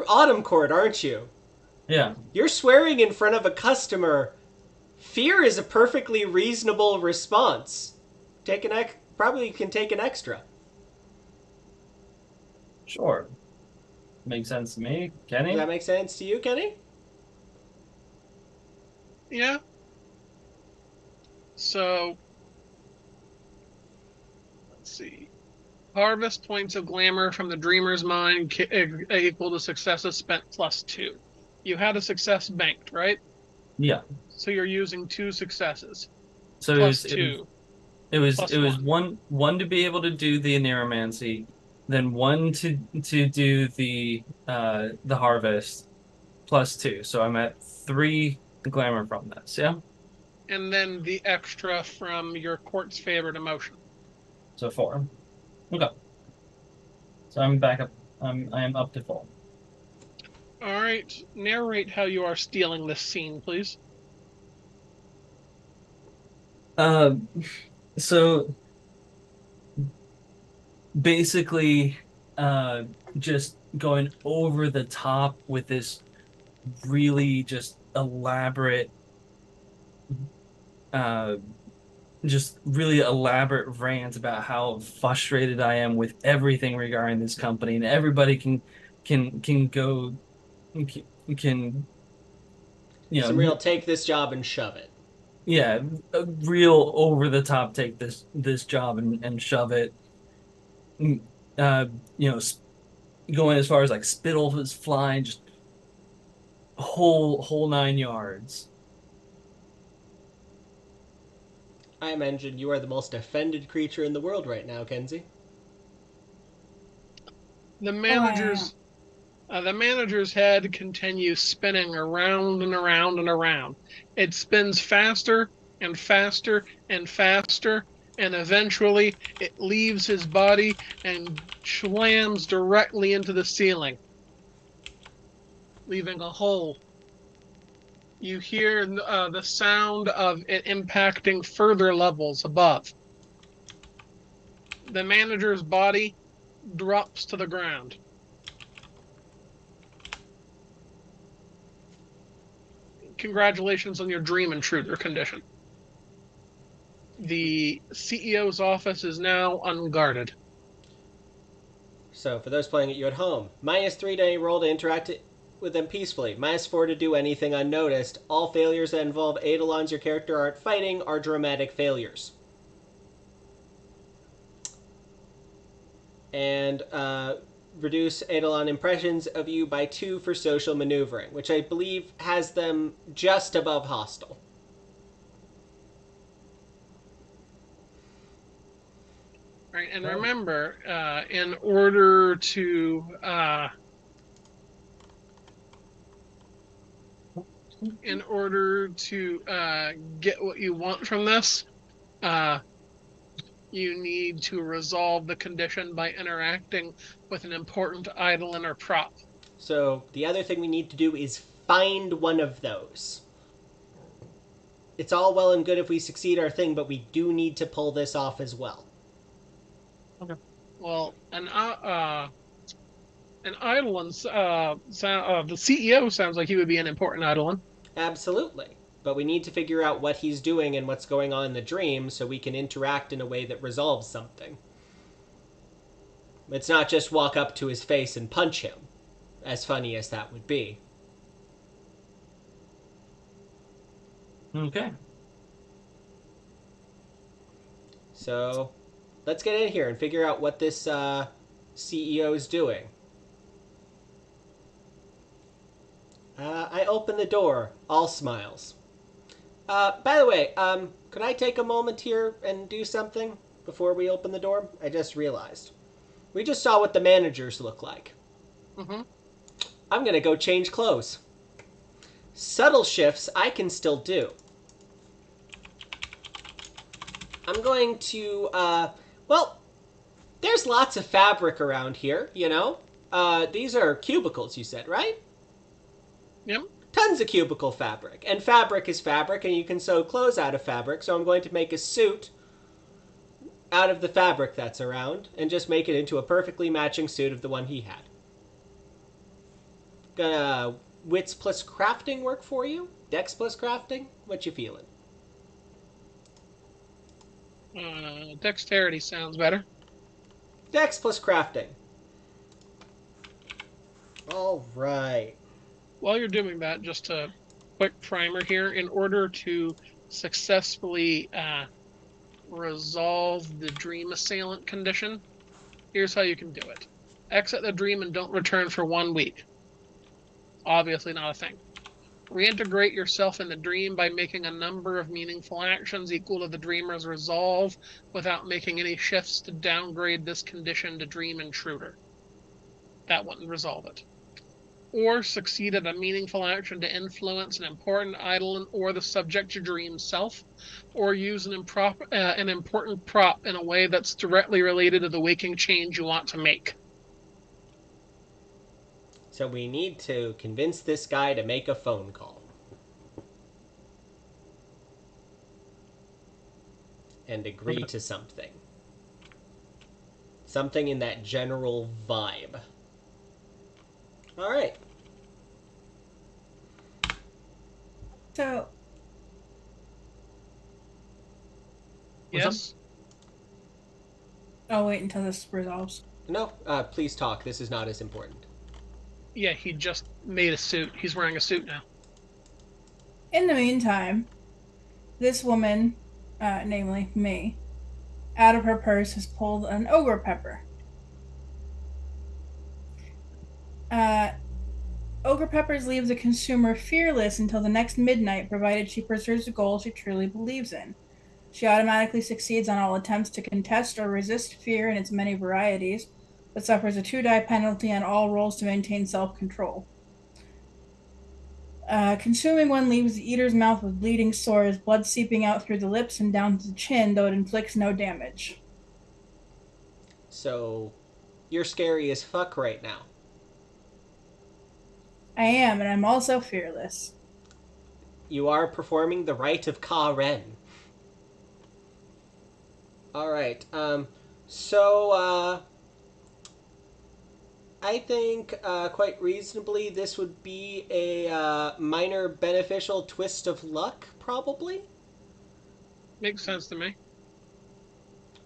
Autumn Court, aren't you? Yeah. You're swearing in front of a customer. Fear is a perfectly reasonable response. Probably can take an extra. Sure. Makes sense to me. Kenny? Does that make sense to you, Kenny? Yeah. So, let's see. Harvest points of glamour from the dreamer's mind equal to successes spent +2. You had a success banked, right? Yeah. So you're using 2 successes. So +2. It was one to be able to do the neuromancy, then 1 to do the harvest, +2. So I'm at 3 glamour from this. Yeah. And then the extra from your court's favorite emotion. So 4. Okay. So I'm back up. I am up to full. All right. Narrate how you are stealing this scene, please. So basically, just going over the top with this really just elaborate, rant about how frustrated I am with everything regarding this company, and everybody can some real take this job and shove it. Yeah, a real over the top take this job and shove it. Going as far as like spittle is flying, just whole 9 yards. I imagine you are the most offended creature in the world right now, Kenzie. The manager's head continues spinning around and around and around. It spins faster and faster and faster, and eventually it leaves his body and slams directly into the ceiling, leaving a hole You hear the sound of it impacting further levels above. The manager's body drops to the ground. Congratulations on your dream intruder condition. The CEO's office is now unguarded. So, for those playing at you at home, -3 to any roll to interact with them peacefully. -4 to do anything unnoticed. All failures that involve eidolons your character aren't fighting are dramatic failures. And reduce eidolon impressions of you by 2 for social maneuvering, which I believe has them just above hostile. Right, and remember, in order to get what you want from this, you need to resolve the condition by interacting with an important eidolon or prop. So the other thing we need to do is find one of those. It's all well and good if we succeed our thing, but we do need to pull this off as well. Okay. Well, an eidolon, the CEO sounds like he would be an important eidolon. Absolutely. But we need to figure out what he's doing and what's going on in the dream so we can interact in a way that resolves something. It's not just walk up to his face and punch him, as funny as that would be. Okay. So, let's get in here and figure out what this CEO is doing. I open the door, all smiles. By the way, could I take a moment here and do something before we open the door? I just realized. We just saw what the managers look like. Mm-hmm. I'm gonna go change clothes. Subtle shifts I can still do. I'm going to, well, there's lots of fabric around here, you know? These are cubicles, you said, right? Yep. Tons of cubicle fabric. And fabric is fabric, and you can sew clothes out of fabric, so I'm going to make a suit out of the fabric that's around, and just make it into a perfectly matching suit of the one he had. Gonna wits plus crafting work for you? Dex plus crafting? What you feeling? Dexterity sounds better. Dex plus crafting. All right. While you're doing that, just a quick primer here. In order to successfully resolve the dream assailant condition, here's how you can do it. Exit the dream and don't return for 1 week. Obviously not a thing. Reintegrate yourself in the dream by making a number of meaningful actions equal to the dreamer's resolve without making any shifts to downgrade this condition to dream intruder. That wouldn't resolve it. Or succeed at a meaningful action to influence an important eidolon or the subject to dream self, or use an important prop in a way that's directly related to the waking change you want to make. So we need to convince this guy to make a phone call. And agree to something. Something in that general vibe. Alright. So, Yes? I'll wait until this resolves. No, please talk. This is not as important. Yeah, he just made a suit. He's wearing a suit now. In the meantime, this woman, namely me, out of her purse has pulled an ogre pepper. Ogre peppers leave the consumer fearless until the next midnight, provided she pursues a goal she truly believes in. She automatically succeeds on all attempts to contest or resist fear in its many varieties, but suffers a 2-die penalty on all rolls to maintain self-control. Consuming one leaves the eater's mouth with bleeding sores, blood seeping out through the lips and down to the chin, though it inflicts no damage. So, you're scary as fuck right now. I am, and I'm also fearless. You are performing the rite of Ka-Ren. Alright, I think quite reasonably this would be a minor beneficial twist of luck, probably. Makes sense to me.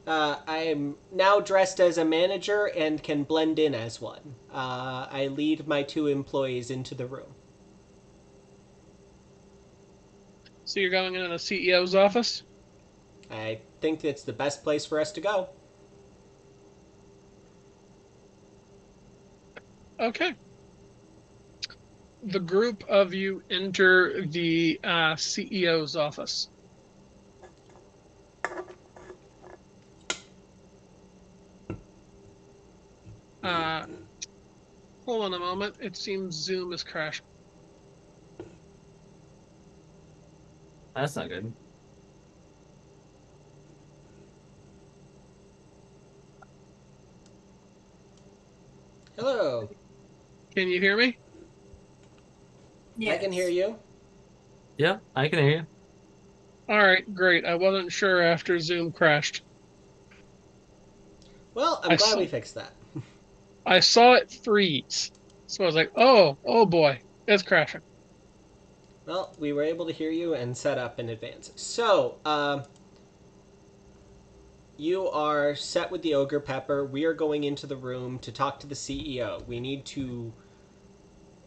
I am now dressed as a manager and can blend in as one. I lead my 2 employees into the room. So you're going into the CEO's office? I think it's the best place for us to go. Okay. The group of you enter the CEO's office. Hold on a moment. It seems Zoom is crashing. That's not good. Hello. Can you hear me? I can hear you. Yeah, I can hear you. All right, great. I wasn't sure after Zoom crashed. Well, I'm glad we fixed that. I saw it freeze. So I was like, oh boy, it's crashing. Well, we were able to hear you and set up in advance. So, you are set with the Ogre Pepper. We are going into the room to talk to the CEO. We need to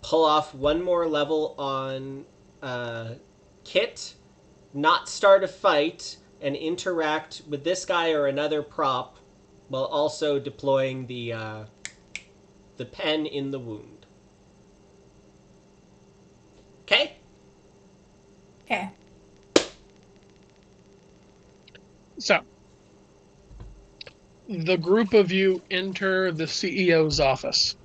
pull off one more level on Kit, not start a fight, and interact with this guy or another prop while also deploying the pen in the wound. Okay? Okay. So, the group of you enter the CEO's office.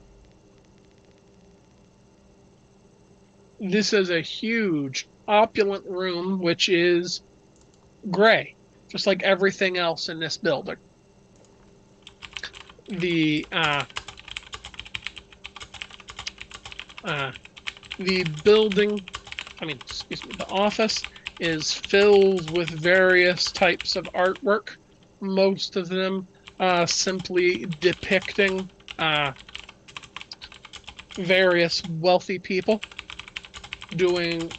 This is a huge, opulent room, which is gray, just like everything else in this building. The the office is filled with various types of artwork, most of them simply depicting various wealthy people doing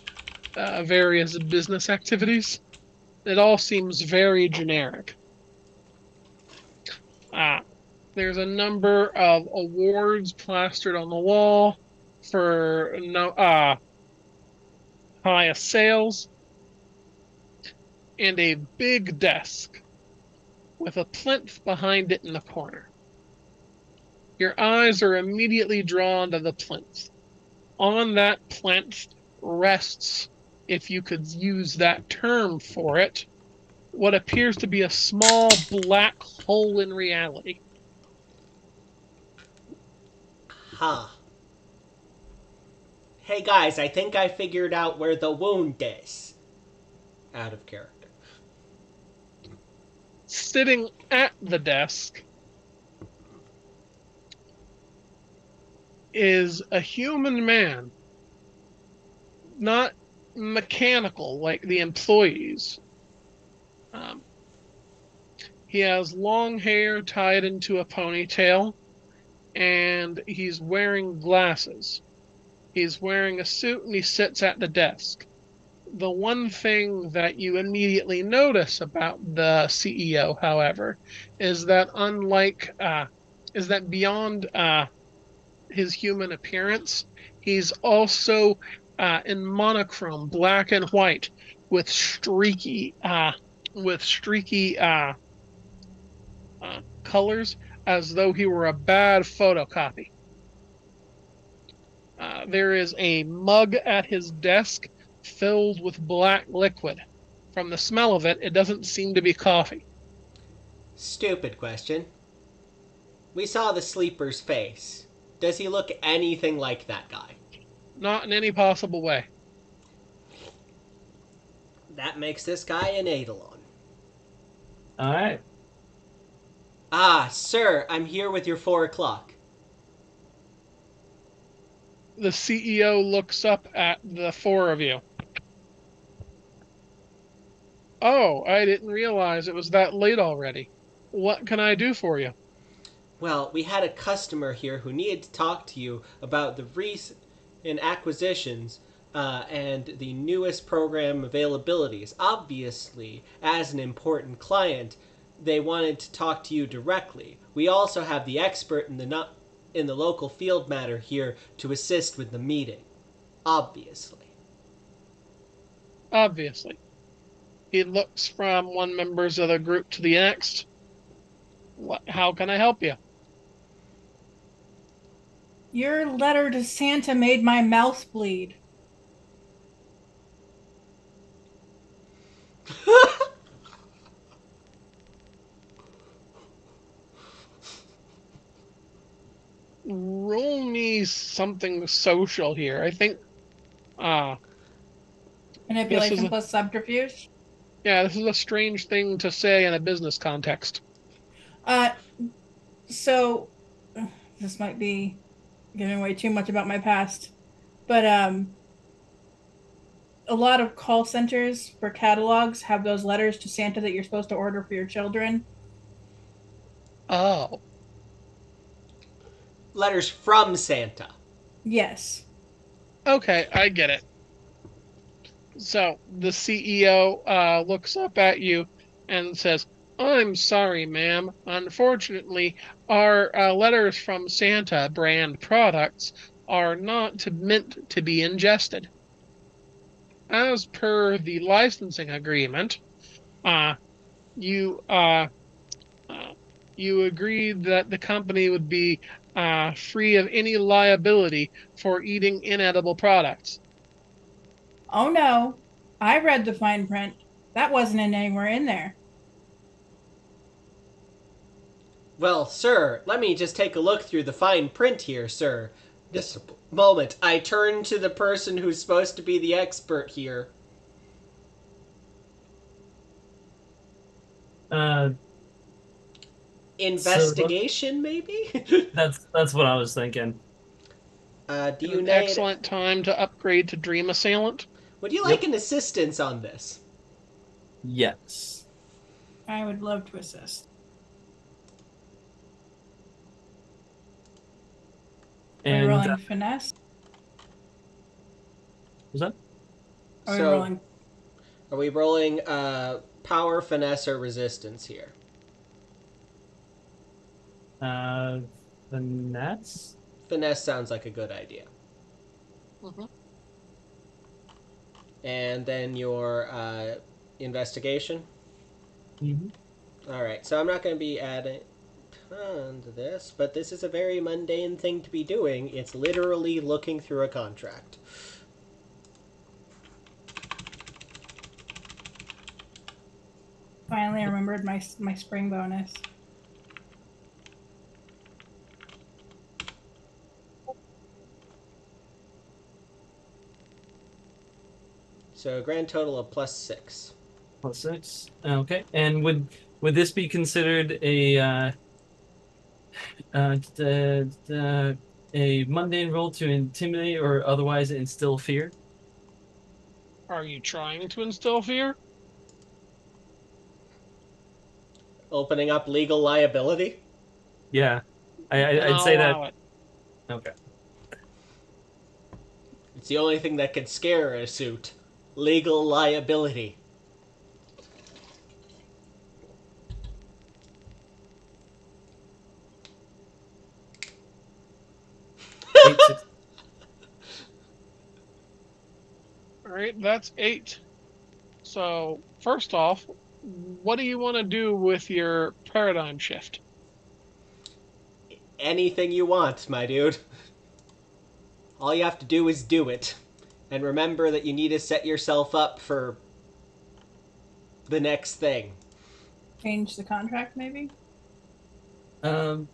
various business activities. It all seems very generic. There's a number of awards plastered on the wall for highest sales, and a big desk with a plinth behind it in the corner. Your eyes are immediately drawn to the plinth. On that plinth rests, if you could use that term for it, what appears to be a small black hole in reality. Huh. Hey guys, I think I figured out where the wound is. Out of character. Sitting at the desk is a human man, not mechanical like the employees. He has long hair tied into a ponytail, and he's wearing glasses. He's wearing a suit, and he sits at the desk. The one thing that you immediately notice about the CEO, however, is that beyond his human appearance, he's also in monochrome, black and white, with streaky colors, as though he were a bad photocopy. There is a mug at his desk filled with black liquid. From the smell of it, it doesn't seem to be coffee. Stupid question. We saw the sleeper's face. Does he look anything like that guy? Not in any possible way. That makes this guy an Eidolon. Alright. Ah, sir, I'm here with your 4 o'clock. The CEO looks up at the 4 of you. Oh, I didn't realize it was that late already. What can I do for you? Well, we had a customer here who needed to talk to you about the recent acquisitions and the newest program availabilities. Obviously, as an important client, they wanted to talk to you directly. We also have the expert in the local field matter here to assist with the meeting. Obviously. Obviously. He looks from one members of the group to the next. How can I help you? Your letter to Santa made my mouth bleed. Roll me something social here. I think this is Manipulation a, plus subterfuge. this is a strange thing to say in a business context. Uh, so this might be giving away too much about my past, but a lot of call centers for catalogs have those letters to Santa that you're supposed to order for your children. Oh, Letters from Santa. Yes. okay, I get it. So the CEO looks up at you and says, "I'm sorry, ma'am. Unfortunately, our letters from Santa brand products are not meant to be ingested. As per the licensing agreement, uh, you uh, you agreed that the company would be free of any liability for eating inedible products." Oh no. I read the fine print. That wasn't anywhere in there. Well, sir, let me just take a look through the fine print here, sir. Just a moment. I turn to the person who's supposed to be the expert here. Uh, Investigation, maybe? that's what I was thinking. Do you An need... excellent time to upgrade to Dream Assailant. Would you Yep. like an assistance on this? Yes. I would love to assist. Are we And rolling finesse? was that? Are we So, rolling? are we rolling power, finesse, or resistance here? The Nats? Finesse sounds like a good idea. Mhm. And then your investigation. Mm-hmm. All right, so I'm not going to be adding on to this, but this is a very mundane thing to be doing. It's literally looking through a contract. Finally remembered my spring bonus. So a grand total of +6. +6. Okay. And would this be considered uh, d- d- a mundane roll to intimidate or otherwise instill fear? Are you trying to instill fear? Opening up legal liability? Yeah. Then I'd I'll say that. allow it. Okay. It's the only thing that could scare a suit. Legal liability. Eight, six. All right, that's 8. So, first off, what do you want to do with your paradigm shift? Anything you want, my dude. All you have to do is do it. And remember that you need to set yourself up for the next thing. Change the contract, maybe? Um.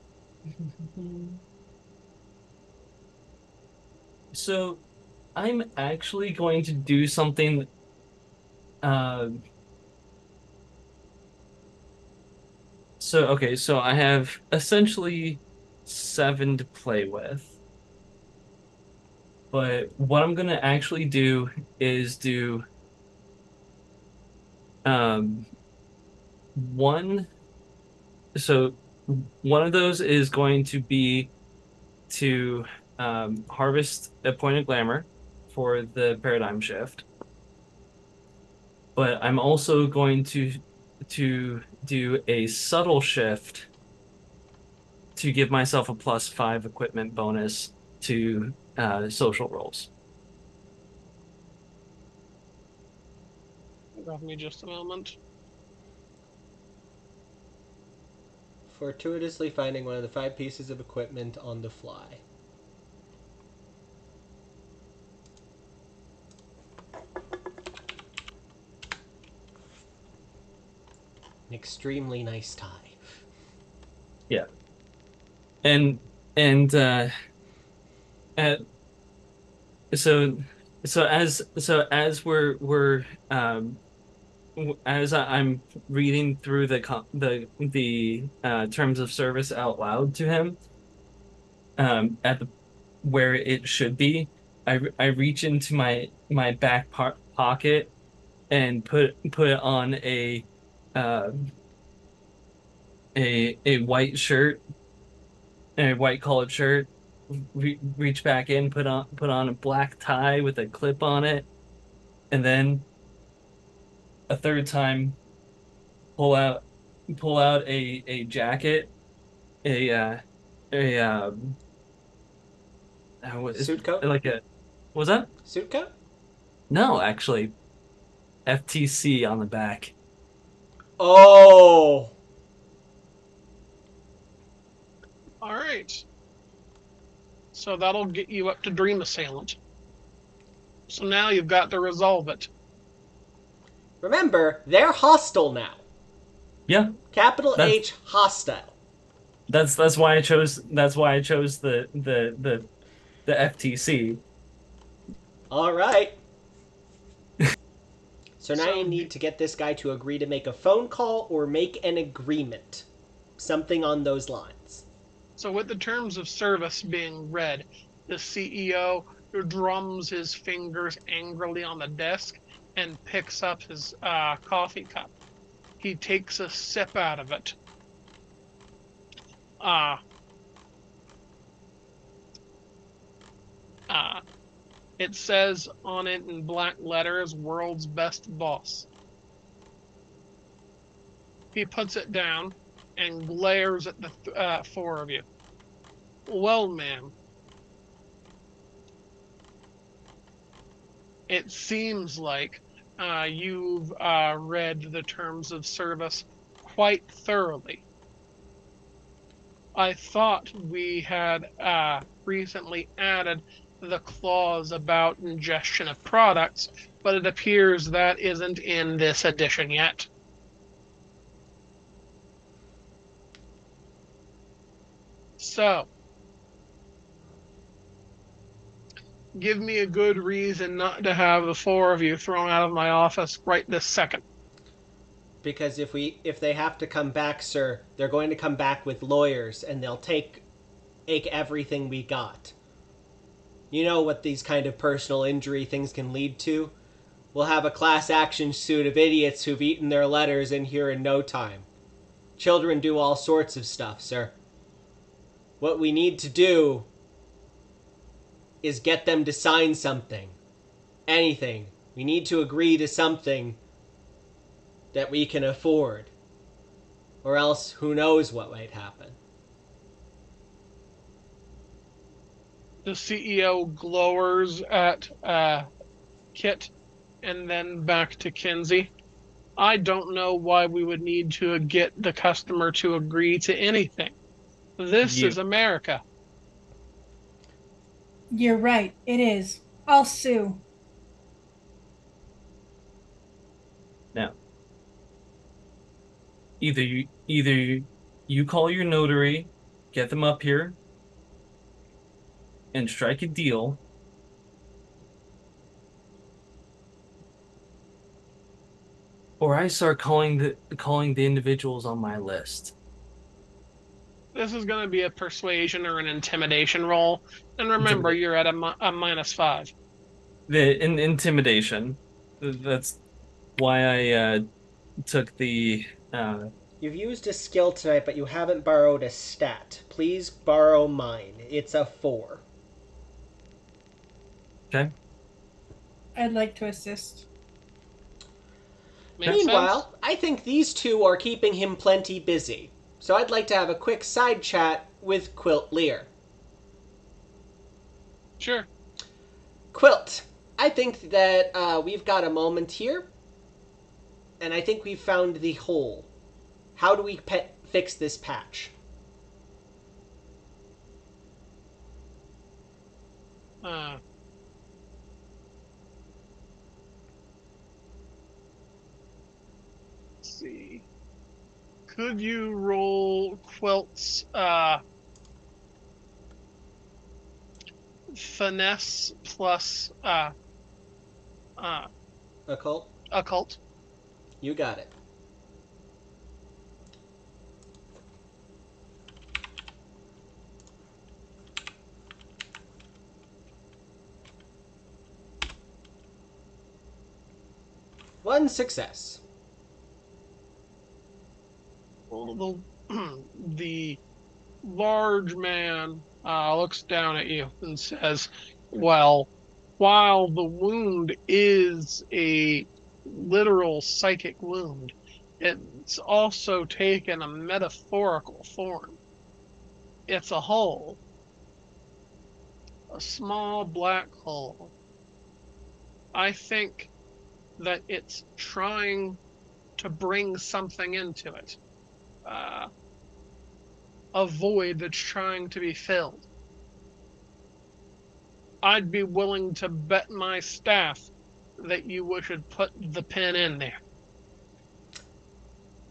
So, I'm actually going to do something. Um. So I have essentially 7 to play with. But what I'm gonna actually do is do Um, one. So one of those is going to be to harvest a point of glamour for the paradigm shift. But I'm also going to do a subtle shift to give myself a +5 equipment bonus to social rolls. Give me just a moment. Fortuitously finding one of the 5 pieces of equipment on the fly. An extremely nice tie. Yeah. And uh, so as we're as I'm reading through the terms of service out loud to him, at the where it should be, I reach into my back pocket and put it on uh, a white shirt, a white collared shirt. Reach back in, put on a black tie with a clip on it, and then a third time pull out a jacket, a a what is Suit coat? like a what was that? Suit coat? No, actually, FTC on the back. Oh! All right. So that'll get you up to Dream Assailant. So now you've got to resolve it. Remember, they're hostile now. Yeah, Capital that's H, hostile. that's why I chose the FTC. All right. So now you So need to get this guy to agree to make a phone call or make an agreement. Something on those lines. So with the terms of service being read, the CEO drums his fingers angrily on the desk and picks up his coffee cup. He takes a sip out of it. Uh, uh, it says on it in black letters, "World's Best Boss." He puts it down and glares at the 4 of you. Well, ma'am, it seems like you've read the terms of service quite thoroughly. I thought we had recently added the clause about ingestion of products, but it appears that isn't in this edition yet. So, give me a good reason not to have the 4 of you thrown out of my office right this second. Because if they have to come back, sir, they're going to come back with lawyers and they'll take everything we got. You know what these kind of personal injury things can lead to? We'll have a class action suit of idiots who've eaten their letters in here in no time. Children do all sorts of stuff, sir. What we need to do is get them to sign something. Anything. We need to agree to something that we can afford. Or else, who knows what might happen. The CEO glowers at Kit and then back to Kinsey. I don't know why we would need to get the customer to agree to anything. This You is America. You're right, it is. I'll sue. now either you call your notary, get them up here, and strike a deal, or I start calling the individuals on my list. This is going to be a persuasion or an intimidation roll. And remember, you're at a -5. The intimidation. That's why took the. You've used a skill tonight, but you haven't borrowed a stat. Please borrow mine. It's a 4. Okay. I'd like to assist. Makes Meanwhile, I think these two are keeping him plenty busy. So I'd like to have a quick side chat with Quilt Lear. Sure. Quilt, I think that we've got a moment here, and I think we've found the hole. How do we fix this patch? Let's see. Could you roll Quilt's finesse plus Occult? occult? You got it. One success. Well, the large man looks down at you and says, "Well, while the wound is a literal psychic wound, it's also taken a metaphorical form. It's a hole, a small black hole. I think that it's trying to bring something into it. A void that's trying to be filled. I'd be willing to bet my staff that you should put the pin in there."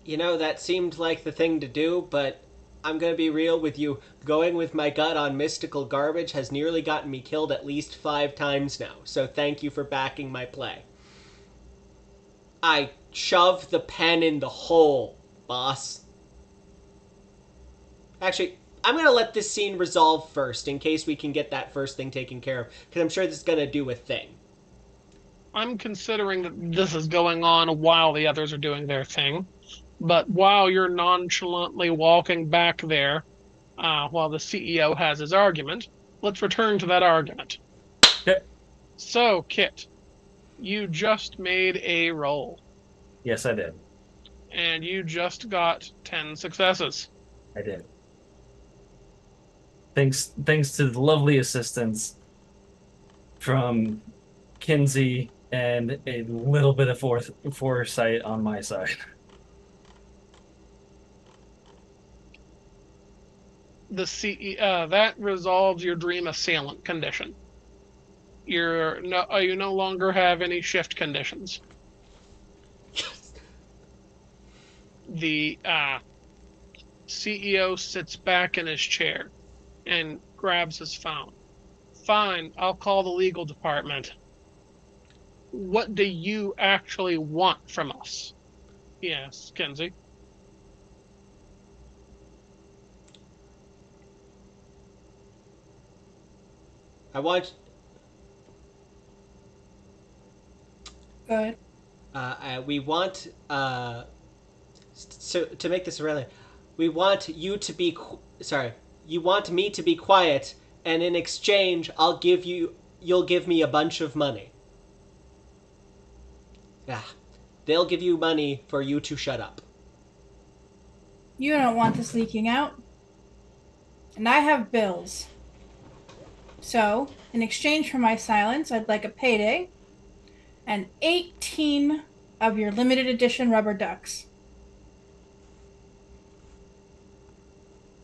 You know, that seemed like the thing to do, but I'm gonna be real with you. Going with my gut on mystical garbage has nearly gotten me killed at least 5 times now, so thank you for backing my play. I shoved the pen in the hole, boss. Actually, I'm gonna let this scene resolve first, in case we can get that first thing taken care of, because I'm sure this is gonna do a thing. I'm considering that this is going on while the others are doing their thing, but while you're nonchalantly walking back there, while the CEO has his argument, let's return to that argument. Okay. So, Kit, you just made a roll, Yes, I did. and you just got 10 successes. I did. Thanks to the lovely assistance from Kinsey and a little bit of foresight on my side. The CEO that resolves your dream assailant condition. You no longer have any shift conditions. The CEO sits back in his chair and grabs his phone. "Fine, I'll call the legal department. What do you actually want from us?" Yes, Kenzie. I want... Good. we want... so, to make this relevant, we want you to be... Sorry. You want me to be quiet, and in exchange, you'll give me a bunch of money. They'll give you money for you to shut up. You don't want this leaking out. And I have bills. So, in exchange for my silence, I'd like a payday and 18 of your limited edition rubber ducks.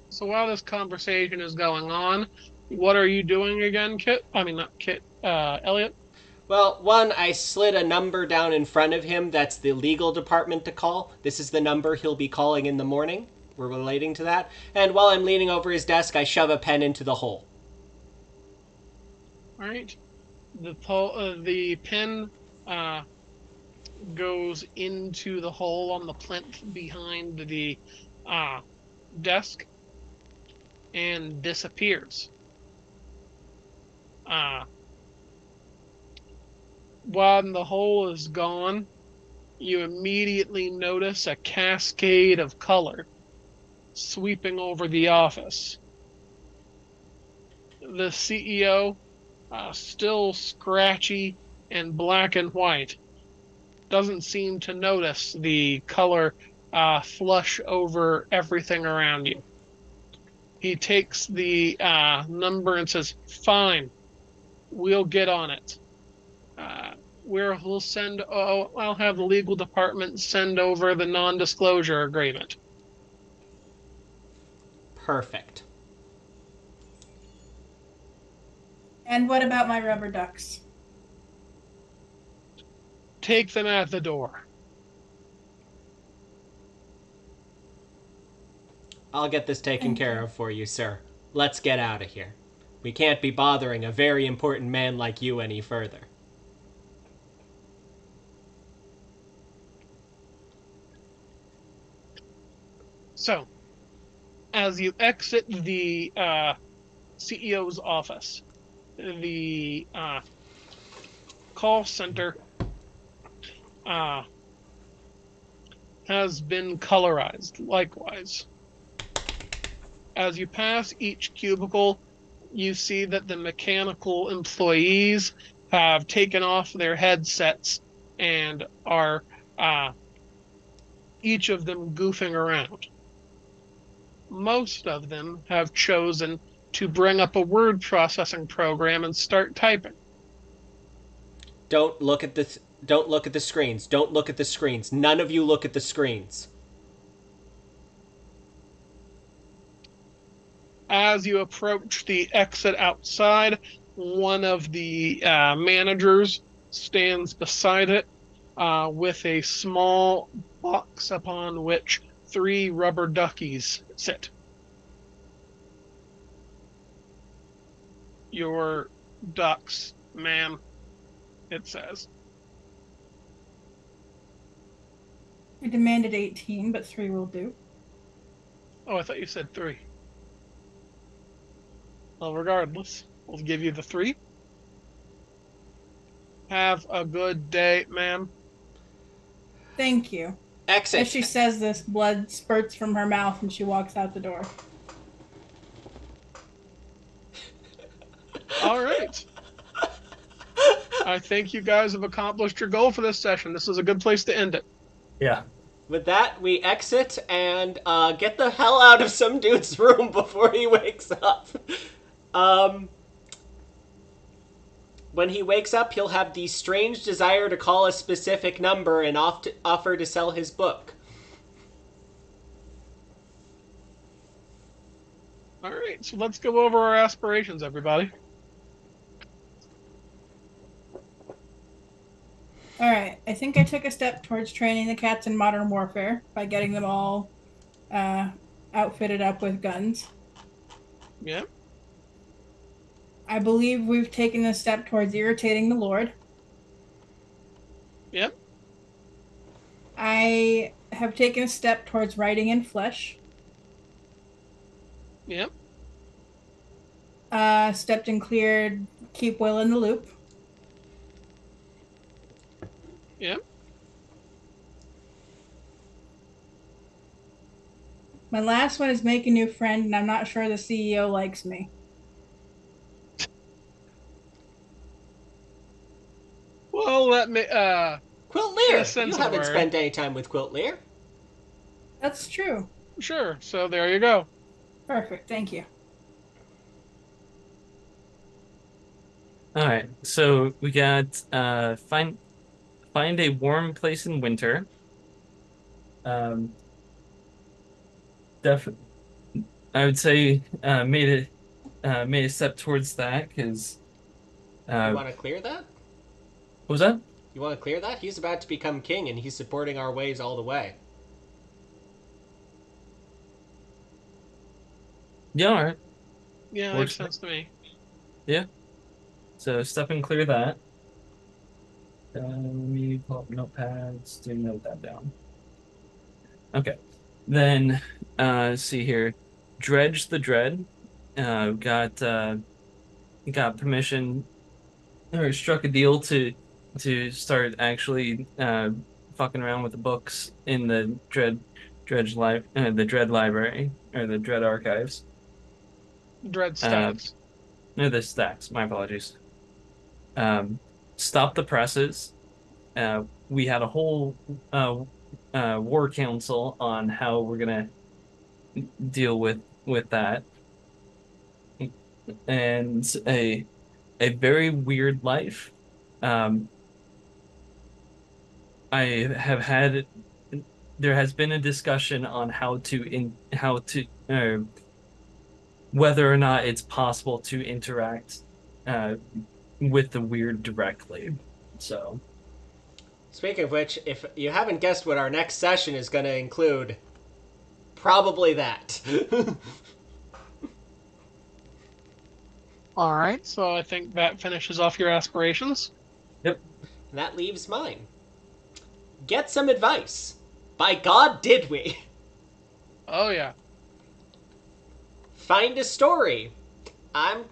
So while this conversation is going on, what are you doing again, Kit? I mean, not Kit, Elliot? Well, one, I slid a number down in front of him. That's the legal department to call. This is the number he'll be calling in the morning. We're relating to that. And while I'm leaning over his desk, I shove a pen into the hole. All right. The pin goes into the hole on the plinth behind the desk and disappears. When the hole is gone, you immediately notice a cascade of color sweeping over the office. The CEO, still scratchy and black and white, doesn't seem to notice the color flush over everything around you. He takes the number and says, "Fine, we'll get on it. We'll send. Oh, I'll have the legal department send over the non-disclosure agreement." Perfect. And what about my rubber ducks? Take them at the door. I'll get this taken Thank care you. of for you, sir. Let's get out of here. We can't be bothering a very important man like you any further. So, as you exit the CEO's office, the call center has been colorized likewise. As you pass each cubicle, you see that the mechanical employees have taken off their headsets and are each of them goofing around. Most of them have chosen to bring up a word processing program and start typing. Don't look at the don't look at the screens. Don't look at the screens. None of you look at the screens. As you approach the exit outside, one of the managers stands beside it with a small box upon which 3 rubber duckies sit. "Your ducks, ma'am," it says. I demanded 18, but 3 will do. Oh, I thought you said 3. Well, regardless, we'll give you the 3. Have a good day, ma'am. Thank you. Exit. As she says this, blood spurts from her mouth and she walks out the door. All right. I think you guys have accomplished your goal for this session. This is a good place to end it. Yeah. With that, we exit and get the hell out of some dude's room before he wakes up. When he wakes up, he'll have the strange desire to call a specific number and offer to sell his book. All right, so let's go over our aspirations, everybody. Alright, I think I took a step towards training the cats in modern warfare by getting them all outfitted up with guns. Yeah. I believe we've taken a step towards irritating the Lord. Yep. I have taken a step towards writing in flesh. Yep. Stepped and cleared keep Will in the loop. Yep. My last one is make a new friend, and I'm not sure the CEO likes me. Well, that may Quilt in a Lear! sense You of haven't word. spent any time with Quilt Lear. That's true. Sure. So there you go. Perfect. Thank you. All right. So we got find a warm place in winter. Definitely, I would say made a step towards that because. You want to clear that? What was that? You want to clear that? He's about to become king, and he's supporting our ways all the way. Yeah, all right. Yeah, Works. makes sense to me. Yeah. So step and clear that. Let me pull up notepads to note that down. Okay. Then see here. Dredge the Dread. Got permission or struck a deal to start actually fucking around with the books in the the Dread Library or the Dread Archives. Dread stacks. No, the stacks. My apologies. Stop the presses. We had a whole war council on how we're gonna deal with that, and a very weird life. I have had. There has been a discussion on whether or not it's possible to interact with the weird directly. So, Speaking of which, if you haven't guessed what our next session is going to include, probably that. All right, so I think that finishes off your aspirations. yep. And that leaves mine. Get some advice. By God, did we? Oh yeah. Find a story. I'm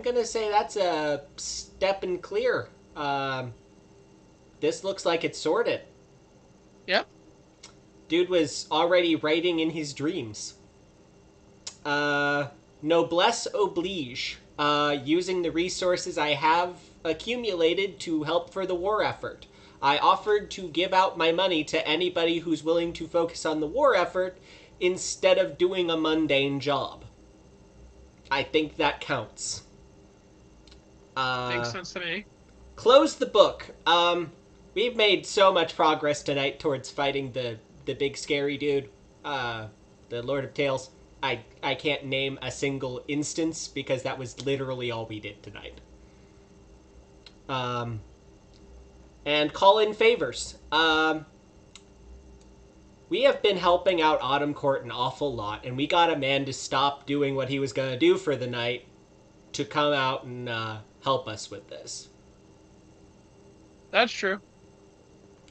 gonna say that's a step and clear. This looks like it's sorted. Yep. Dude was already writing in his dreams. Noblesse oblige. Using the resources I have accumulated to help for the war effort. I offered to give out my money to anybody who's willing to focus on the war effort instead of doing a mundane job. I think that counts. Makes sense to me. Close the book. We've made so much progress tonight towards fighting the big scary dude, the Lord of Tales. I can't name a single instance because that was literally all we did tonight. And call in favors. We have been helping out Autumn Court an awful lot, and we got a man to stop doing what he was going to do for the night to come out and help us with this. That's true.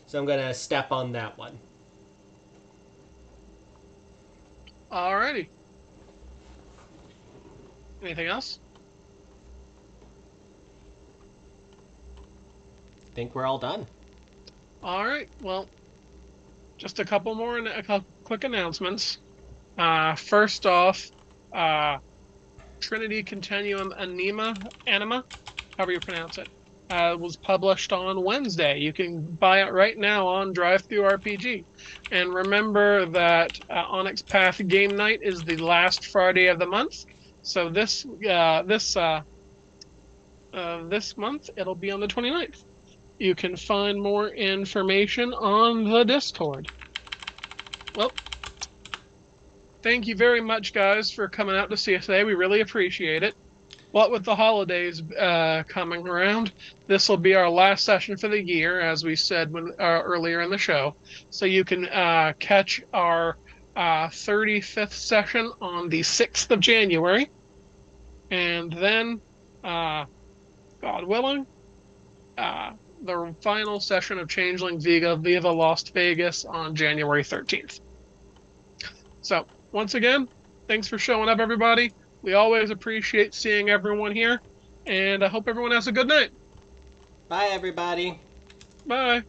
So I'm going to step on that one. Alrighty. Anything else? I think we're all done. All right. Well, just a couple more and a couple quick announcements. First off, Trinity Continuum Anima, however you pronounce it, was published on Wednesday. You can buy it right now on DriveThruRPG. And remember that Onyx Path Game Night is the last Friday of the month. So this month it'll be on the 29th. You can find more information on the Discord. Well, thank you very much, guys, for coming out to see us today. We really appreciate it. What with the holidays coming around, this will be our last session for the year, as we said earlier in the show. So you can catch our 35th session on the 6th of January. And then, God willing, the final session of Changeling Viva Lost Vegas on January 13th. So, once again, thanks for showing up, everybody. We always appreciate seeing everyone here, and I hope everyone has a good night. Bye, everybody. Bye.